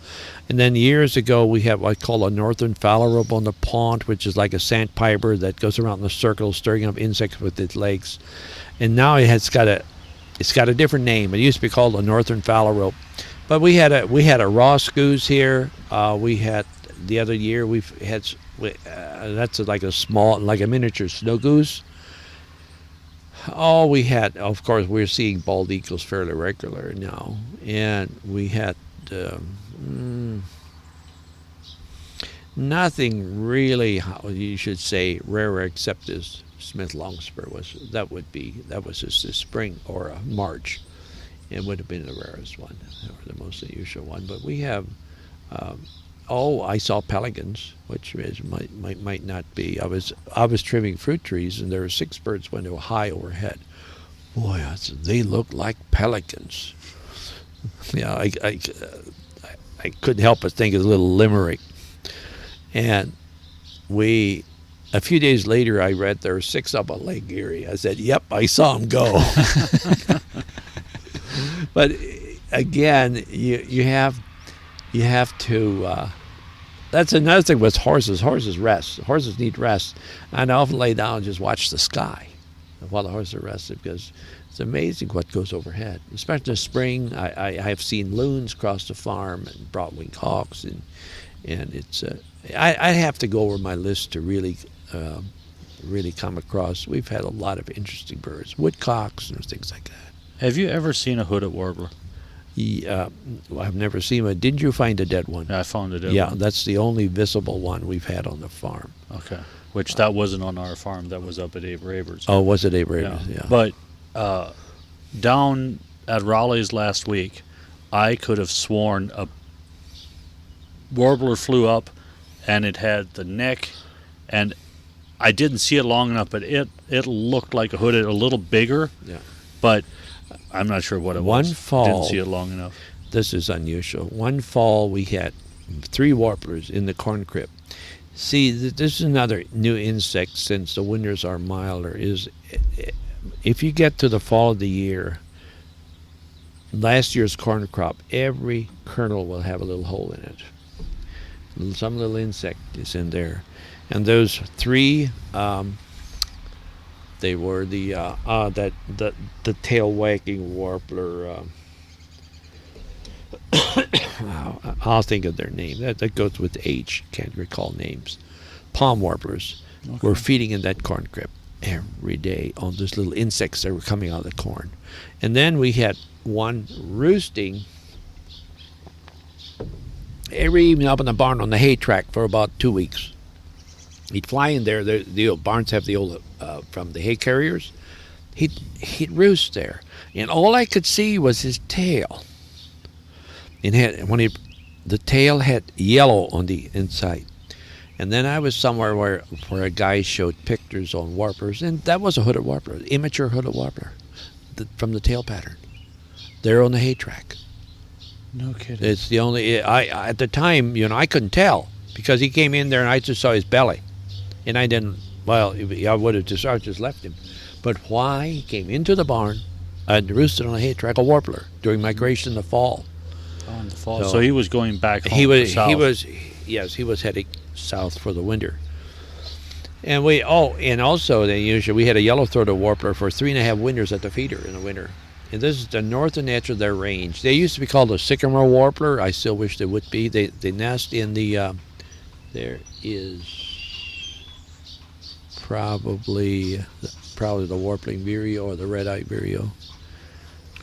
And then years ago, we have what I call a northern phalarope on the pond, which is like a sandpiper that goes around in a circle, stirring up insects with its legs. And now it's got a different name. It used to be called a northern phalarope. But we had a Ross goose here. We had the other year that's like a small, like a miniature snow goose. Oh, we had, of course, we're seeing bald eagles fairly regular now, and we had nothing really, how you should say, rarer except this Smith Longspur that was just this spring or March. It would have been the rarest one, or the most unusual one. But we have, I saw pelicans, which might not be. I was trimming fruit trees, and there were 6 birds went high overhead. Boy, they look like pelicans. Yeah, I couldn't help but think of a little limerick. And a few days later, I read there were 6 up on Lake Erie. I said, "Yep, I saw them go." But again, you have to that's another thing with horses. Horses rest. Horses need rest. And I often lay down and just watch the sky while the horses are rested, because it's amazing what goes overhead. Especially in the spring, I have seen loons cross the farm and broad-winged hawks, and it's I have to go over my list to really come across. We've had a lot of interesting birds, woodcocks and things like that. Have you ever seen a hooded warbler? I've never seen one. Didn't you find a dead one? Yeah, I found a dead Yeah, one. that's the only visible one we've had on the farm. Okay. Which that wasn't on our farm. That was up at Abe Raber's. Oh, was it Abe Raber's? Yeah. But down at Raleigh's last week, I could have sworn a warbler flew up, and it had the neck, and I didn't see it long enough, but it looked like a hooded, a little bigger. Yeah. But I'm not sure what it One was. fall, Didn't see it long enough. This is unusual. One fall, we had 3 warblers in the corn crib. See, this is another new insect since the winters are milder, is if you get to the fall of the year, last year's corn crop, every kernel will have a little hole in it. Some little insect is in there. And those 3, they were the tail wagging warbler. I'll think of their name. That goes with H. Can't recall names. Palm warblers were feeding in that corn crib every day on those little insects that were coming out of the corn. And then we had one roosting every evening up in the barn on the hay track for about 2 weeks. He'd fly in there. The old barns have the old from the hay carriers. He'd roost there, and all I could see was his tail. And the tail had yellow on the inside. And then I was somewhere where a guy showed pictures on warblers, and that was a hooded warbler, immature hooded warbler, from the tail pattern. There on the hay track. No kidding. It's the only. I at the time, I couldn't tell because he came in there and I just saw his belly, and I didn't. Well, I would have just left him. But why he came into the barn and roosted on a hay track, a warbler during migration in the fall. Oh, in the fall. So he was going back home. He was heading south for the winter. And also we had a yellow-throated warbler for 3.5 winters at the feeder in the winter. And this is the northern edge of their range. They used to be called a sycamore warbler. I still wish they would be. They nest in the. There is probably the warbling vireo or the red-eyed vireo.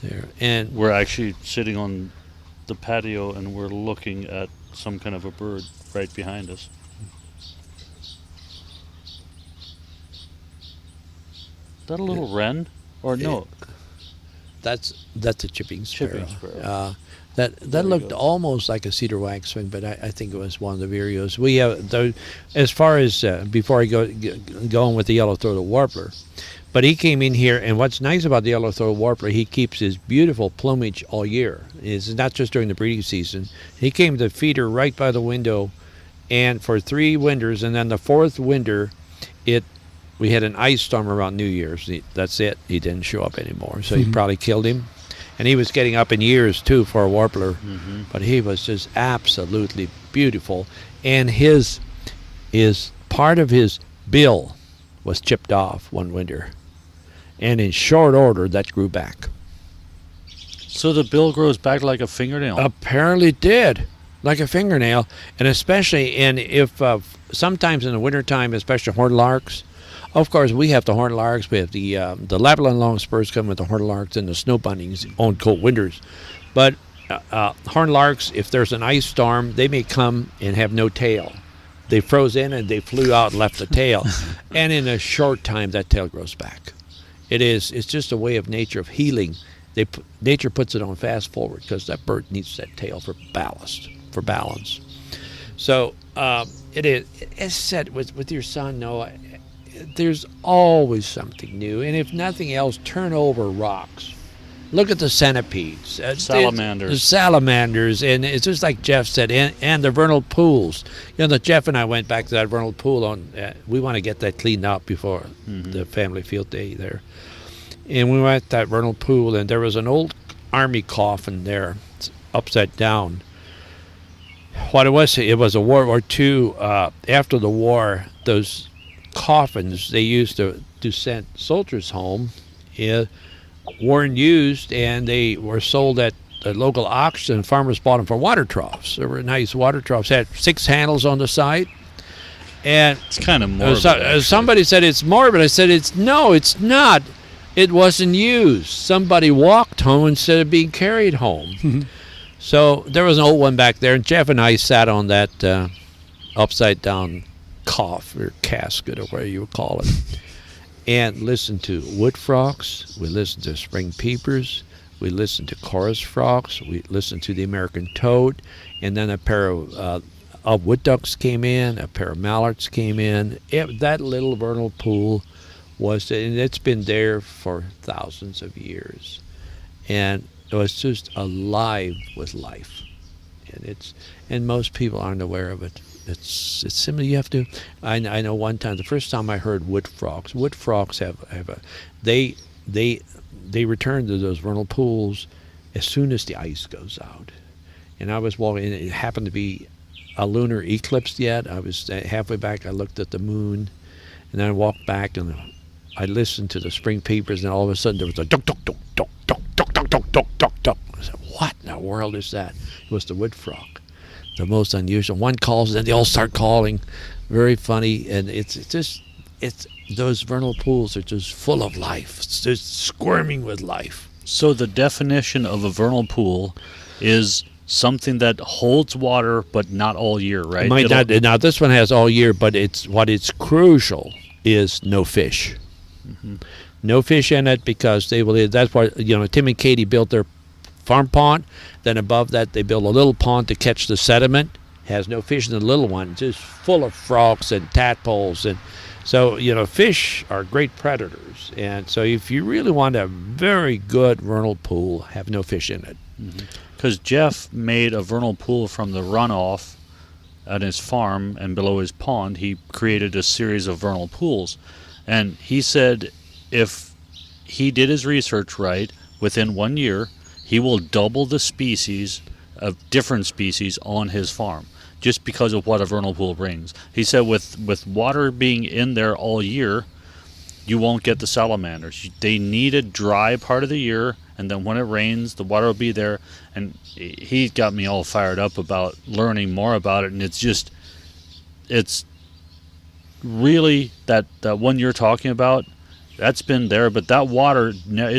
There, and we're actually sitting on the patio and we're looking at some kind of a bird right behind us. Is that a little wren? Or no? That's a chipping sparrow. That looked almost like a cedar waxwing, but I think it was one of the vireos. We have as far as before I go on with the yellow-throated warbler, but he came in here, and what's nice about the yellow-throated warbler, he keeps his beautiful plumage all year. It's not just during the breeding season. He came to the feeder right by the window, and for 3 winters, and then the 4th winter, we had an ice storm around New Year's. That's it. He didn't show up anymore, so he probably killed him. And he was getting up in years, too, for a warbler. Mm-hmm. But he was just absolutely beautiful. And his part of his bill was chipped off one winter. And in short order, that grew back. So the bill grows back like a fingernail? Apparently it did, like a fingernail. And especially, if sometimes in the wintertime, especially horned larks, of course, we have the horned larks. We have the Lapland longspurs come with the horned larks and the snow buntings on cold winters. But horned larks, if there's an ice storm, they may come and have no tail. They froze in and they flew out and left the tail. And in a short time, that tail grows back. It's just a way of nature of healing. Nature puts it on fast forward because that bird needs that tail for balance. So it is. As said with your son, Noah, there's always something new, and if nothing else, turn over rocks. Look at the centipedes, salamanders. The salamanders, and it's just like Jeff said, and the vernal pools. Jeff and I went back to that vernal pool. We want to get that cleaned out before the family field day there. And we went to that vernal pool, and there was an old army coffin there, upside down. What it was a World War II. After the war, those coffins they used to send soldiers home weren't used, and they were sold at the local auction. Farmers bought them for water troughs. They were nice water troughs. Had 6 handles on the side. And it's kind of morbid. Somebody said it's morbid. I said, it's not. It wasn't used. Somebody walked home instead of being carried home. So there was an old one back there, and Jeff and I sat on that upside-down coffin or casket or whatever you would call it, and listened to wood frogs. We listened to spring peepers. We listened to chorus frogs. We listened to the American toad, and then a pair of wood ducks came in. A pair of mallards came in. That little vernal pool and it's been there for thousands of years, and it was just alive with life, and most people aren't aware of it. It's simply you have to. I know one time, the first time I heard wood frogs they return to those vernal pools as soon as the ice goes out. And I was walking, and it happened to be a lunar eclipse yet. I was halfway back. I looked at the moon, and then I walked back, and I listened to the spring peepers, and all of a sudden there was a duck, duck, duck, duck, duck, duck, duck, duck, duck, duck, duck. I said, what in the world is that? It was the wood frog, the most unusual. One calls, and they all start calling. Very funny, and it's those vernal pools are just full of life. It's just squirming with life. So the definition of a vernal pool is something that holds water, but not all year, right? Now this one has all year, but it's crucial is no fish. Mm-hmm. No fish in it, because that's why Tim and Katie built their farm pond. Then above that they built a little pond to catch the sediment. Has no fish in the little one, just full of frogs and tadpoles, and so fish are great predators. And so if you really want a very good vernal pool, have no fish in it. Because Jeff made a vernal pool from the runoff at his farm, and below his pond he created a series of vernal pools. And he said if he did his research right, within 1 year, he will double the species of different species on his farm, just because of what a vernal pool brings. He said with water being in there all year, you won't get the salamanders. They need a dry part of the year, and then when it rains, the water will be there. And he got me all fired up about learning more about it, and it's really that one you're talking about, that's been there, but that water,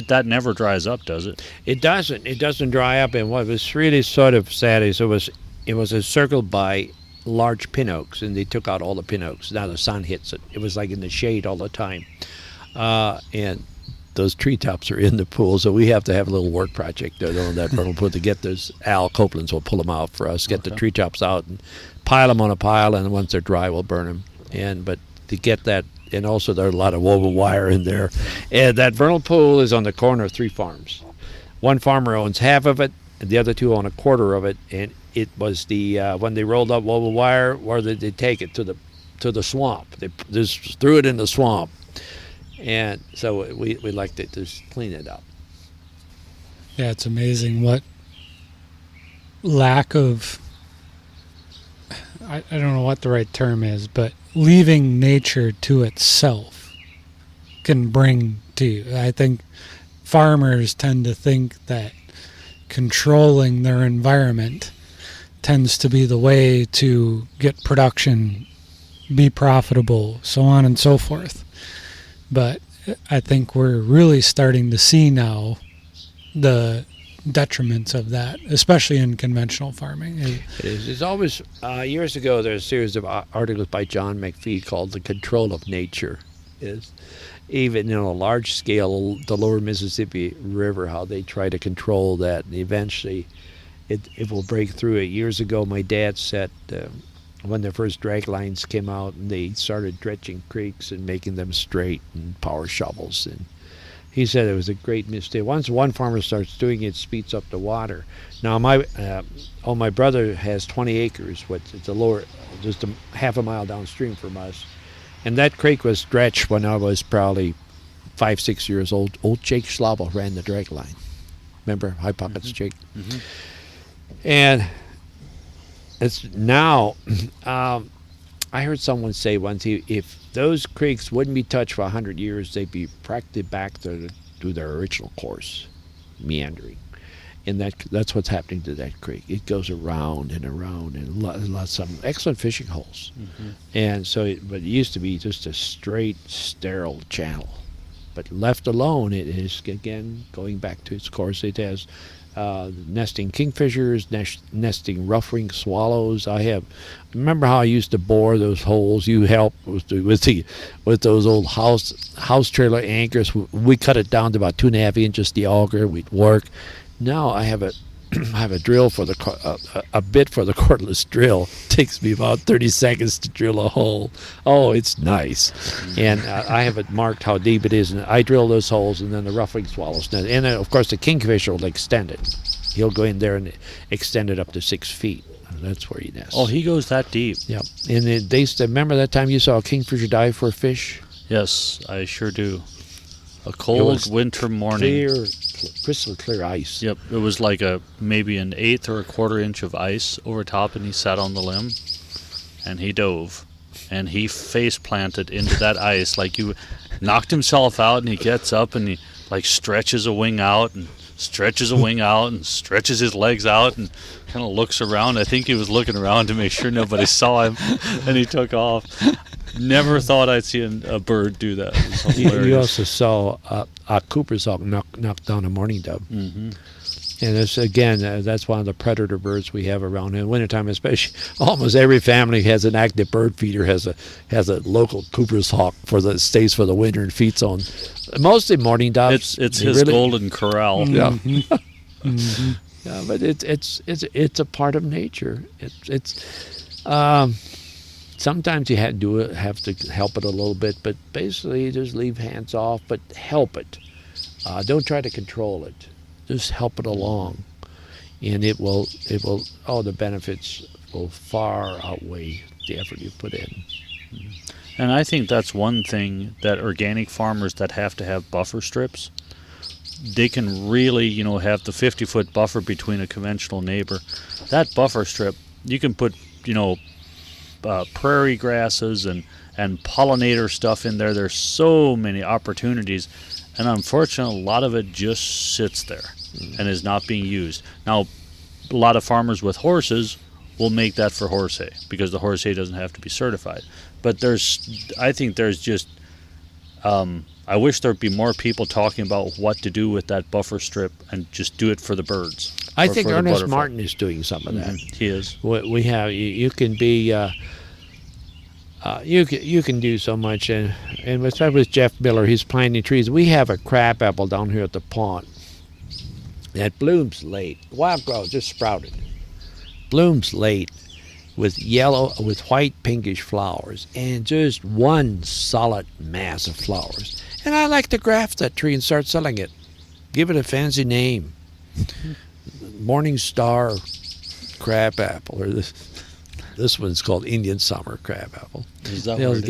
that never dries up, does it? It doesn't. It doesn't dry up, and what was really sort of sad is it was encircled by large pin oaks, and they took out all the pin oaks. Now the sun hits it. It was like in the shade all the time. And those treetops are in the pool, so we have to have a little work project there on that vernal pool to get those. Al Copeland's will pull them out for us, get the treetops out and pile them on a pile, and once they're dry, we'll burn them. But to get that, and also there's a lot of woven wire in there. And that vernal pool is on the corner of 3 farms. One farmer owns half of it, and the other 2 own a quarter of it. And it was when they rolled up woven wire, where did they take it? To the swamp. They just threw it in the swamp. And so we like to just clean it up. Yeah, it's amazing what lack of, I don't know what the right term is, but leaving nature to itself can bring to you. I think farmers tend to think that controlling their environment tends to be the way to get production, be profitable, so on and so forth. But I think we're really starting to see now the detriments of that, especially in conventional farming. It is. It's always, years ago, there's a series of articles by John McPhee called The Control of Nature. Is even a large scale, the lower Mississippi River, how they try to control that, and eventually it will break through it. Years ago, my dad said, when the first drag lines came out, and they started dredging creeks and making them straight and power shovels, and he said it was a great mistake. Once one farmer starts doing it, speeds up the water. Now my brother has 20 acres, which is the lower, just half a mile downstream from us, and that creek was dredged when I was probably 5-6 years old. Old Jake Schlabel ran the drag line. Remember High Pockets Jake? Mm-hmm. And it's now. I heard someone say once, if those creeks wouldn't be touched for 100 years, they'd be practically back to their original course, meandering. And that's what's happening to that creek. It goes around and around, and lots some excellent fishing holes. Mm-hmm. And so, but it used to be just a straight, sterile channel. But left alone, it is again going back to its course. It has nesting kingfishers, nesting rough-winged swallows. Remember how I used to bore those holes? You helped with those old house trailer anchors. We cut it down to about 2.5 inches, the auger. We'd work. Now I have a drill for a bit for the cordless drill. Takes me about 30 seconds to drill a hole. Oh, it's nice. And I have it marked how deep it is, and I drill those holes, and then the rough-winged swallows. And then, of course, the kingfisher will extend it. He'll go in there and extend it up to 6 feet. That's where he nests. Oh, he goes that deep. Yep. And they used to, remember that time you saw a kingfisher dive for a fish? Yes, I sure do. A cold winter morning. Crystal clear ice. Yep, it was like maybe an 1/8 or 1/4 inch of ice over top, and he sat on the limb, and he dove, and he face planted into that ice like you knocked himself out, and he gets up and he like stretches a wing out and stretches a wing out and stretches his legs out and kind of looks around. I think he was looking around to make sure nobody saw him, and he took off. Never thought I'd see a bird do that. You also saw a Cooper's hawk knock down a mourning dove. Mm-hmm. And this, again, that's one of the predator birds we have around in wintertime, especially. Almost every family has an active bird feeder, has a local Cooper's hawk stays for the winter and feeds on mostly mourning doves. It's his golden corral. Mm-hmm. Yeah. Mm-hmm. Yeah, but it's a part of nature. Sometimes you have to help it a little bit, but basically just leave hands off, but help it. Don't try to control it. Just help it along, and it will. The benefits will far outweigh the effort you put in. And I think that's one thing that organic farmers that have to have buffer strips, they can really, have the 50-foot buffer between a conventional neighbor. That buffer strip, you can put, prairie grasses and pollinator stuff in there. There's so many opportunities, and unfortunately, a lot of it just sits there and is not being used. Now, a lot of farmers with horses will make that for horse hay because the horse hay doesn't have to be certified. But I think there's just, I wish there'd be more people talking about what to do with that buffer strip and just do it for the birds. I think Ernest Martin is doing some of that. Mm-hmm. He is. We have, you can be, you can do so much, and especially with Jeff Miller, he's planting trees. We have a crabapple down here at the pond that blooms late. Wild growth, just sprouted. Blooms late with white pinkish flowers, and just one solid mass of flowers. And I like to graft that tree and start selling it. Give it a fancy name. Morning Star crabapple, or this one's called Indian Summer crabapple. Is that what it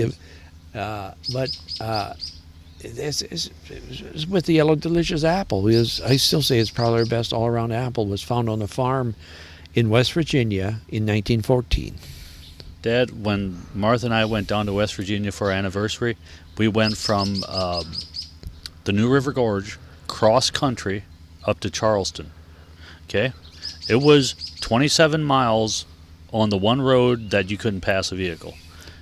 is? It's with the yellow delicious apple. I still say it's probably our best all-around apple. Was found on a farm in West Virginia in 1914. Dad, when Martha and I went down to West Virginia for our anniversary, we went from the New River Gorge, cross country, up to Charleston. Okay? It was 27 miles on the one road that you couldn't pass a vehicle.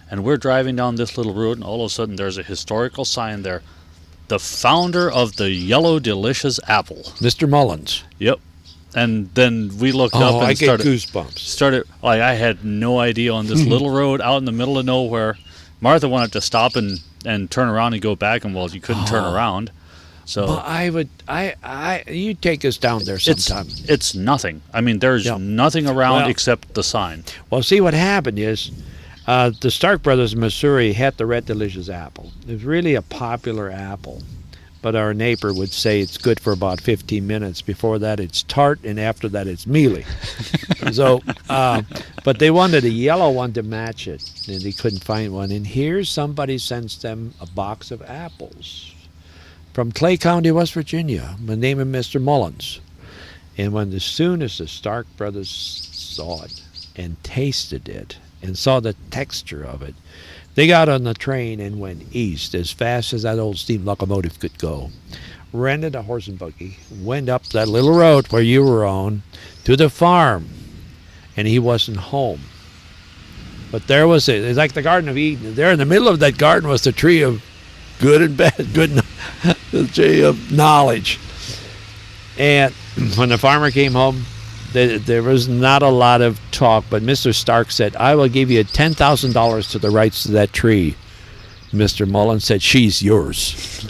And we're driving down this little road, and all of a sudden there's a historical sign there. The founder of the Yellow Delicious Apple. Mr. Mullins. Yep. And then we looked up and I get goosebumps. I had no idea on this little road out in the middle of nowhere. Martha wanted to stop and turn around and go back, and well, you couldn't turn around. So well, you take us down there sometime. It's nothing. I mean, there's nothing around except the sign. Well, see, what happened is the Stark brothers in Missouri had the Red Delicious apple. It was really a popular apple, but our neighbor would say it's good for about 15 minutes. Before that, it's tart, and after that, it's mealy. So, but they wanted a yellow one to match it, and they couldn't find one. And here, somebody sends them a box of apples from Clay County, West Virginia, the name of Mr. Mullins. And as soon as the Stark brothers saw it, and tasted it and saw the texture of it, they got on the train and went east as fast as that old steam locomotive could go. Rented a horse and buggy, went up that little road where you were on to the farm, and he wasn't home. But there was it's like the Garden of Eden. There in the middle of that garden was the tree of good and bad, the tree of knowledge. And when the farmer came home, there was not a lot of talk, but Mr. Stark said, I will give you $10,000 to the rights to that tree. Mr. Mullen said, she's yours.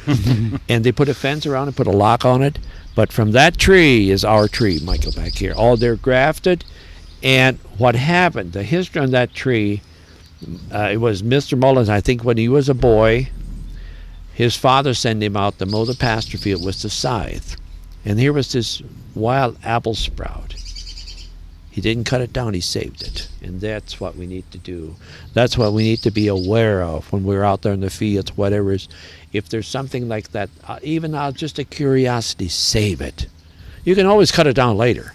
And they put a fence around and put a lock on it. But from that tree is our tree, Michael, back here. All they're grafted. And what happened, the history on that tree, it was Mr. Mullen, I think when he was a boy, his father sent him out to mow the pasture field with the scythe. And here was this wild apple sprout. He didn't cut it down, he saved it. And that's what we need to do. That's what we need to be aware of when we're out there in the fields, whatever is. If there's something like that, even out just a curiosity, save it. You can always cut it down later.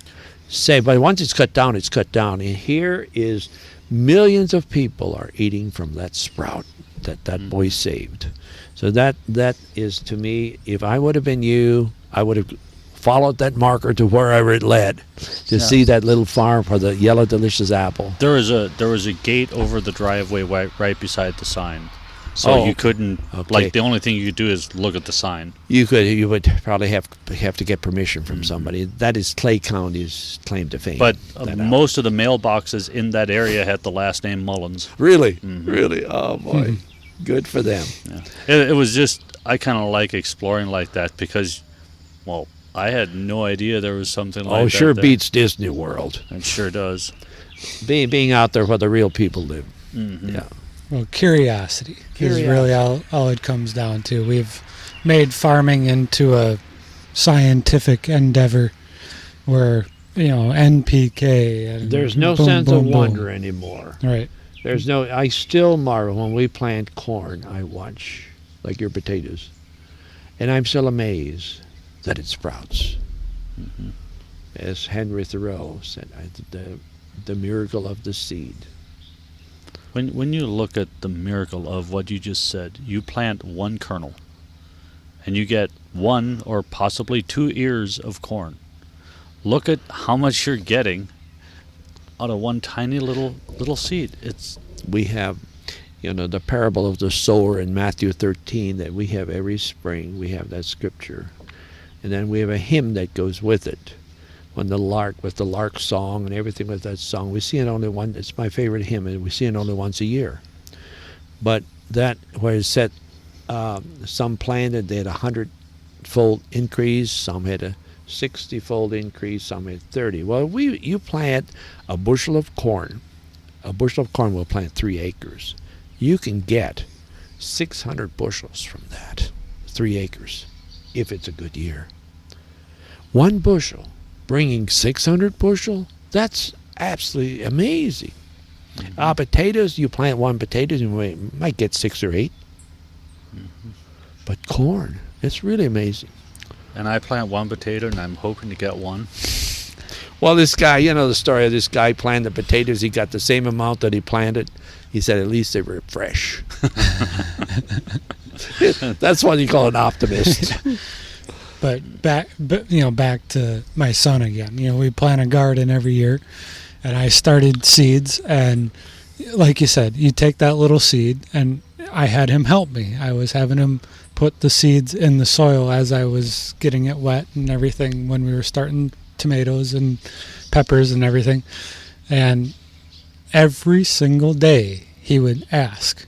But once it's cut down, it's cut down. And here is millions of people are eating from that sprout that boy saved. So that is, to me, if I would have been you, I would have followed that marker to wherever it led to see that little farm for the yellow delicious apple. There was a gate over the driveway right beside the sign, so you couldn't the only thing you could do is look at the sign. You would probably have to get permission from somebody. That is Clay County's claim to fame. But most of the mailboxes in that area had the last name Mullins. Really, really. Oh boy, good for them. Yeah. It was just, I kind of like exploring like that because, well, I had no idea there was something like that. Oh, sure beats Disney World. It sure does. Being out there where the real people live. Yeah. Well, curiosity is really all it comes down to. We've made farming into a scientific endeavor where, NPK. And there's no sense of wonder anymore. Right. I still marvel when we plant corn, I watch, like your potatoes, and I'm still amazed that it sprouts. As Henry Thoreau said, the miracle of the seed. When you look at the miracle of what you just said, you plant one kernel, and you get 1 or possibly 2 ears of corn. Look at how much you're getting out of one tiny little seed. We have, the parable of the sower in Matthew 13 that we have every spring. We have that scripture. And then we have a hymn that goes with it. With the lark song and everything with that song. We see it only one. It's my favorite hymn, and we see it only once a year. But that, where it said, some planted, they had 100-fold increase. Some had a 60-fold increase. Some had 30. Well, you plant a bushel of corn. A bushel of corn will plant 3 acres. You can get 600 bushels from that, 3 acres. If it's a good year. 1 bushel bringing 600 bushel, that's absolutely amazing. Potatoes, you plant 1 potato and you might get 6 or 8. But corn, it's really amazing. And I plant 1 potato and I'm hoping to get 1. Well, this guy, the story of this guy planted potatoes, he got the same amount that he planted. He said at least they were fresh. That's what you call an optimist. But back to my son again. We plant a garden every year, and I started seeds, and like you said, you take that little seed, and I had him help me. I was having him put the seeds in the soil as I was getting it wet and everything when we were starting tomatoes and peppers and everything. And every single day he would ask,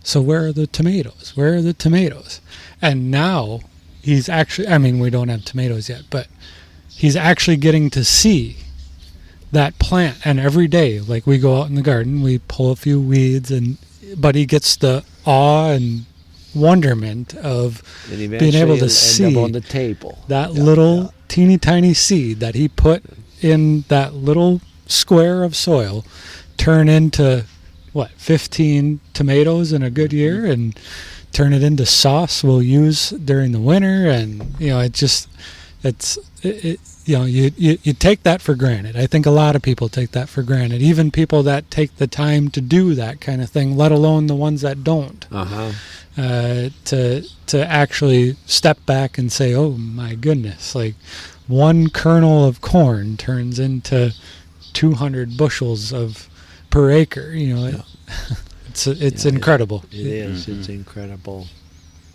so where are the tomatoes? Where are the tomatoes? And now he's actually, we don't have tomatoes yet, but he's actually getting to see that plant. And every day, like we go out in the garden, we pull a few weeds, but he gets the awe and wonderment of being able to see on the table. That little teeny tiny seed that he put in that little square of soil turn into 15 tomatoes in a good year, and turn it into sauce we'll use during the winter. And it just, you take that for granted. I think a lot of people take that for granted, even people that take the time to do that kind of thing, let alone the ones that don't. To actually step back and say, oh my goodness, like one kernel of corn turns into 200 bushels per acre. It's incredible. It is. It's incredible.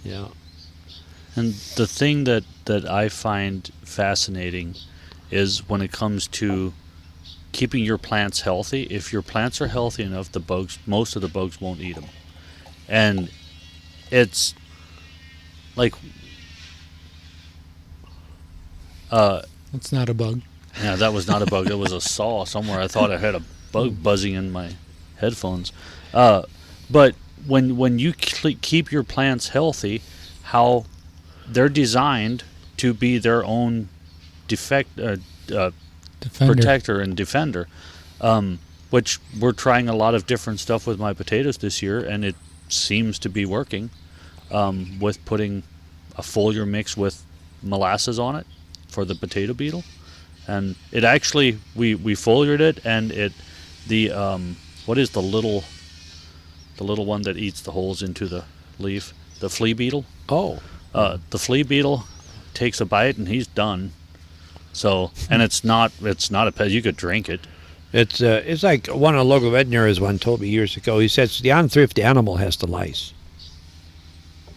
Yeah. And the thing that I find fascinating is when it comes to keeping your plants healthy. If your plants are healthy enough, most of the bugs won't eat them. And it's like it's not a bug. Yeah, that was not a bug. It was a saw somewhere. I thought I had a bug buzzing in my headphones. But when you keep your plants healthy, how they're designed to be their own protector and defender, which we're trying a lot of different stuff with my potatoes this year, and it seems to be working, with putting a foliar mix with molasses on it for the potato beetle. And it actually, we foliared it, and what is the little one that eats the holes into the leaf? The flea beetle. Oh. The flea beetle takes a bite and he's done. So, and it's not a pet. You could drink it. It's like one of the local veterinarians one told me years ago. He says the unthrifty animal has the lice.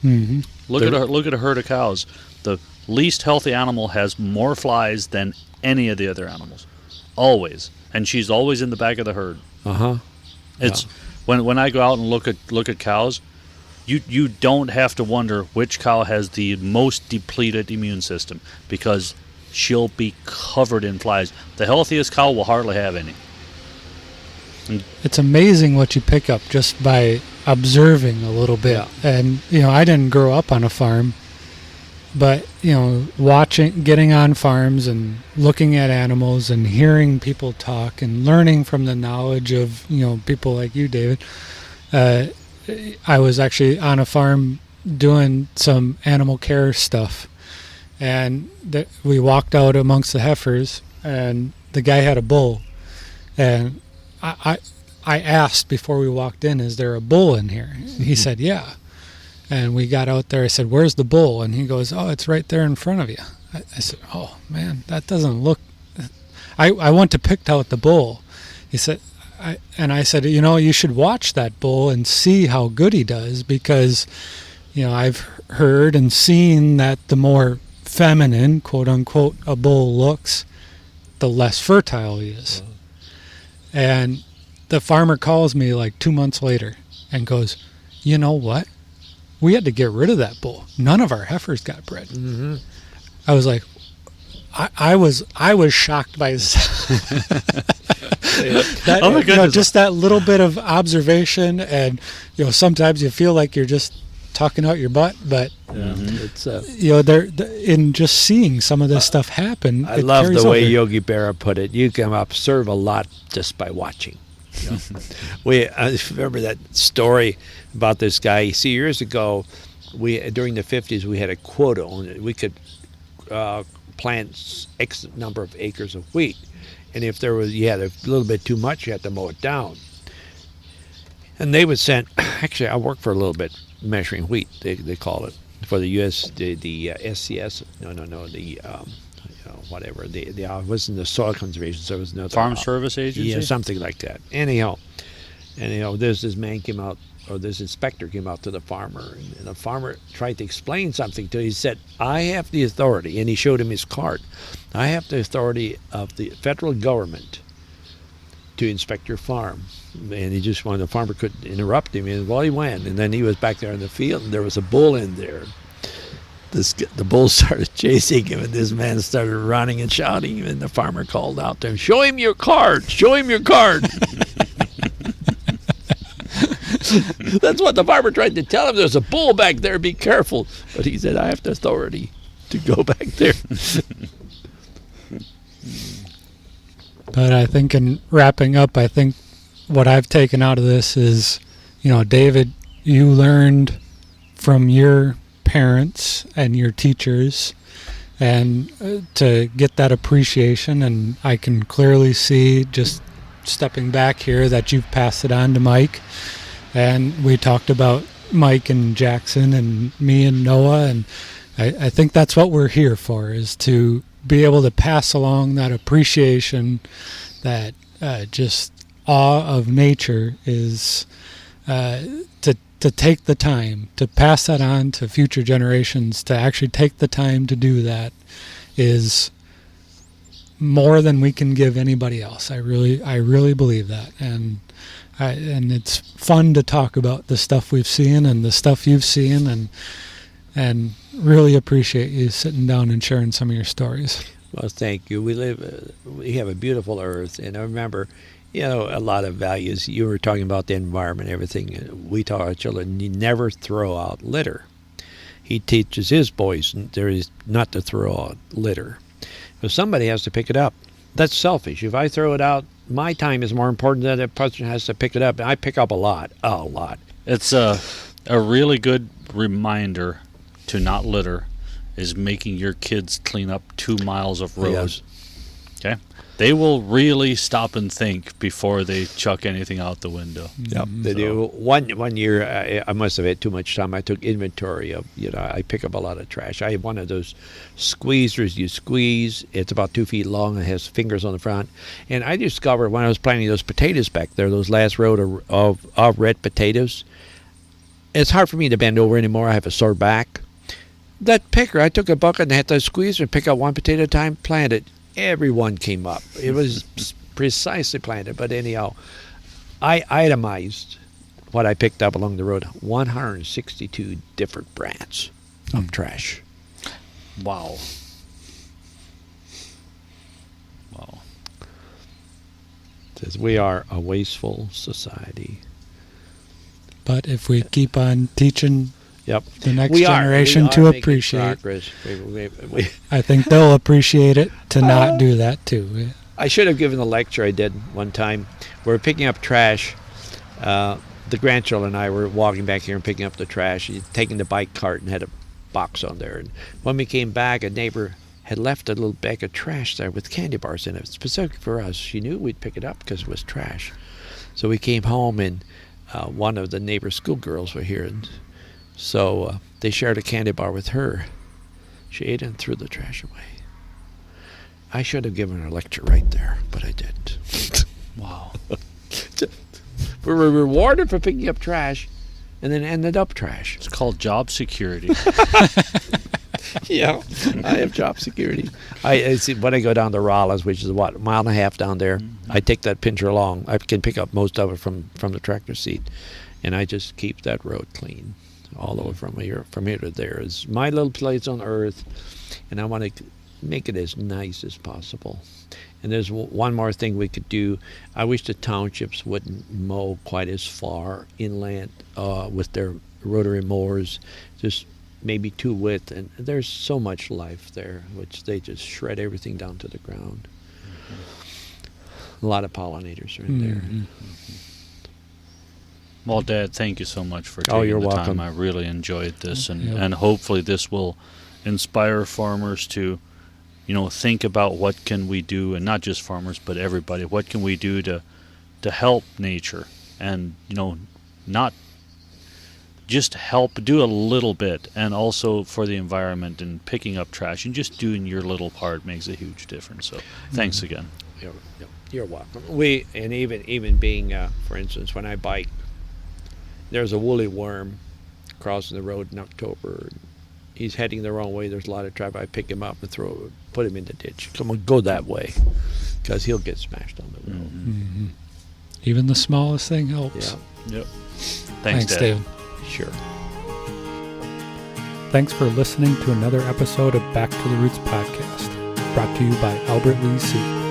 Mm-hmm. Look at a herd of cows. The least healthy animal has more flies than any of the other animals, always, and she's always in the back of the herd. It's when I go out and look at cows, you don't have to wonder which cow has the most depleted immune system, because she'll be covered in flies. The healthiest cow will hardly have any. It's amazing what you pick up just by observing a little bit. Yeah. And I didn't grow up on a farm, but getting on farms and looking at animals and hearing people talk and learning from the knowledge of people like you, David. I was actually on a farm doing some animal care stuff, and we walked out amongst the heifers, and the guy had a bull, and I asked before we walked in, is there a bull in here? He said, yeah. And we got out there. I said, where's the bull? And he goes, oh, it's right there in front of you. I said, oh, man, that doesn't look... I went to pick out the bull. He said, I said, you should watch that bull and see how good he does, because, I've heard and seen that the more feminine, quote unquote, a bull looks, the less fertile he is. Wow. And the farmer calls me like 2 months later and goes, you know what? We had to get rid of that bull. None of our heifers got bred. Mm-hmm. I was like, I was shocked by that. Oh my goodness. Just that little bit of observation, and sometimes you feel like you're just talking out your butt, but it's they're in just seeing some of this stuff happen. I love the way Yogi Berra put it. You can observe a lot just by watching. I remember that story about this guy. You see, years ago, during the 50s, we had a quota on it. We could plant X number of acres of wheat, and if you had a little bit too much, you had to mow it down. And they would send. Actually, I worked for a little bit measuring wheat. They call it for the SCS. Whatever. I was in the soil conservation service. Farm Service Agency? Yeah, something like that. Anyhow, this man came out, or this inspector came out to the farmer, and the farmer tried to explain something to him. He said, I have the authority, and he showed him his card. I have the authority of the federal government to inspect your farm. And he just wanted, the farmer couldn't interrupt him, and he went, and then he was back there in the field, and there was a bull in there. The bull started chasing him, and this man started running and shouting, and the farmer called out to him, show him your card, show him your card. That's what the farmer tried to tell him. There's a bull back there, be careful. But he said, I have the authority to go back there. But I think in wrapping up, I think what I've taken out of this is, David, you learned from your parents and your teachers and to get that appreciation. And I can clearly see, just stepping back here, that you've passed it on to Mike. And we talked about Mike and Jackson and me and Noah, and I think that's what we're here for, is to be able to pass along that appreciation, that just awe of nature, is to take the time to pass that on to future generations. To actually take the time to do that is more than we can give anybody else. I really believe that, and it's fun to talk about the stuff we've seen and the stuff you've seen, and really appreciate you sitting down and sharing some of your stories. Well, thank you. We have a beautiful earth, and I remember, a lot of values. You were talking about the environment, everything. We taught our children, you never throw out litter. He teaches his boys not to throw out litter. If somebody has to pick it up, that's selfish. If I throw it out, my time is more important than that person has to pick it up. And I pick up a lot. It's a really good reminder to not litter is making your kids clean up 2 miles of road. Yes. Okay? They will really stop and think before they chuck anything out the window. Yep, they do. One year, I must have had too much time. I took inventory of, I pick up a lot of trash. I have one of those squeezers you squeeze. It's about 2 feet long. It has fingers on the front. And I discovered when I was planting those potatoes back there, those last row of red potatoes, it's hard for me to bend over anymore. I have a sore back. That picker, I took a bucket and had to squeeze and pick up one potato at a time, plant it. Everyone came up. It was precisely planted. But anyhow, I itemized what I picked up along the road. 162 different brands of trash. Wow. Says we are a wasteful society. But if we keep on teaching the next we generation are to making appreciate, progress. I think they'll appreciate it to not do that too. I should have given a lecture I did one time. We were picking up trash. The grandchildren and I were walking back here and picking up the trash, taking the bike cart and had a box on there. And when we came back, a neighbor had left a little bag of trash there with candy bars in it, specifically for us. She knew we'd pick it up because it was trash. So we came home, and one of the neighbor's schoolgirls were here, and so they shared a candy bar with her. She ate it and threw the trash away. I should have given her a lecture right there, but I didn't. Wow. We were rewarded for picking up trash, and then ended up trash. It's called job security. Yeah, I have job security. I see when I go down to Rollins, which is a mile and a half down there. Mm-hmm. I take that pincher along. I can pick up most of it from the tractor seat, and I just keep that road clean all the way from here to there. It's my little place on earth, and I want to make it as nice as possible. And there's one more thing we could do. I wish the townships wouldn't mow quite as far inland with their rotary mowers, just maybe too width. And there's so much life there, which they just shred everything down to the ground. Mm-hmm. A lot of pollinators are in there. Mm-hmm. Well, Dad, thank you so much for taking you're the welcome. time. I really enjoyed this, and hopefully this will inspire farmers to, think about what can we do, and not just farmers, but everybody. What can we do to help nature, and not just help, do a little bit, and also for the environment and picking up trash and just doing your little part makes a huge difference. So, thanks again. You're welcome. And even being, for instance, when I bike, there's a woolly worm crossing the road in October. He's heading the wrong way. There's a lot of traffic. I pick him up and put him in the ditch. Come on, go that way, because he'll get smashed on the road. Mm-hmm. Even the smallest thing helps. Yeah. Yep. Thanks, Dad. Dave. Sure. Thanks for listening to another episode of Back to the Roots podcast, brought to you by Albert Lee C.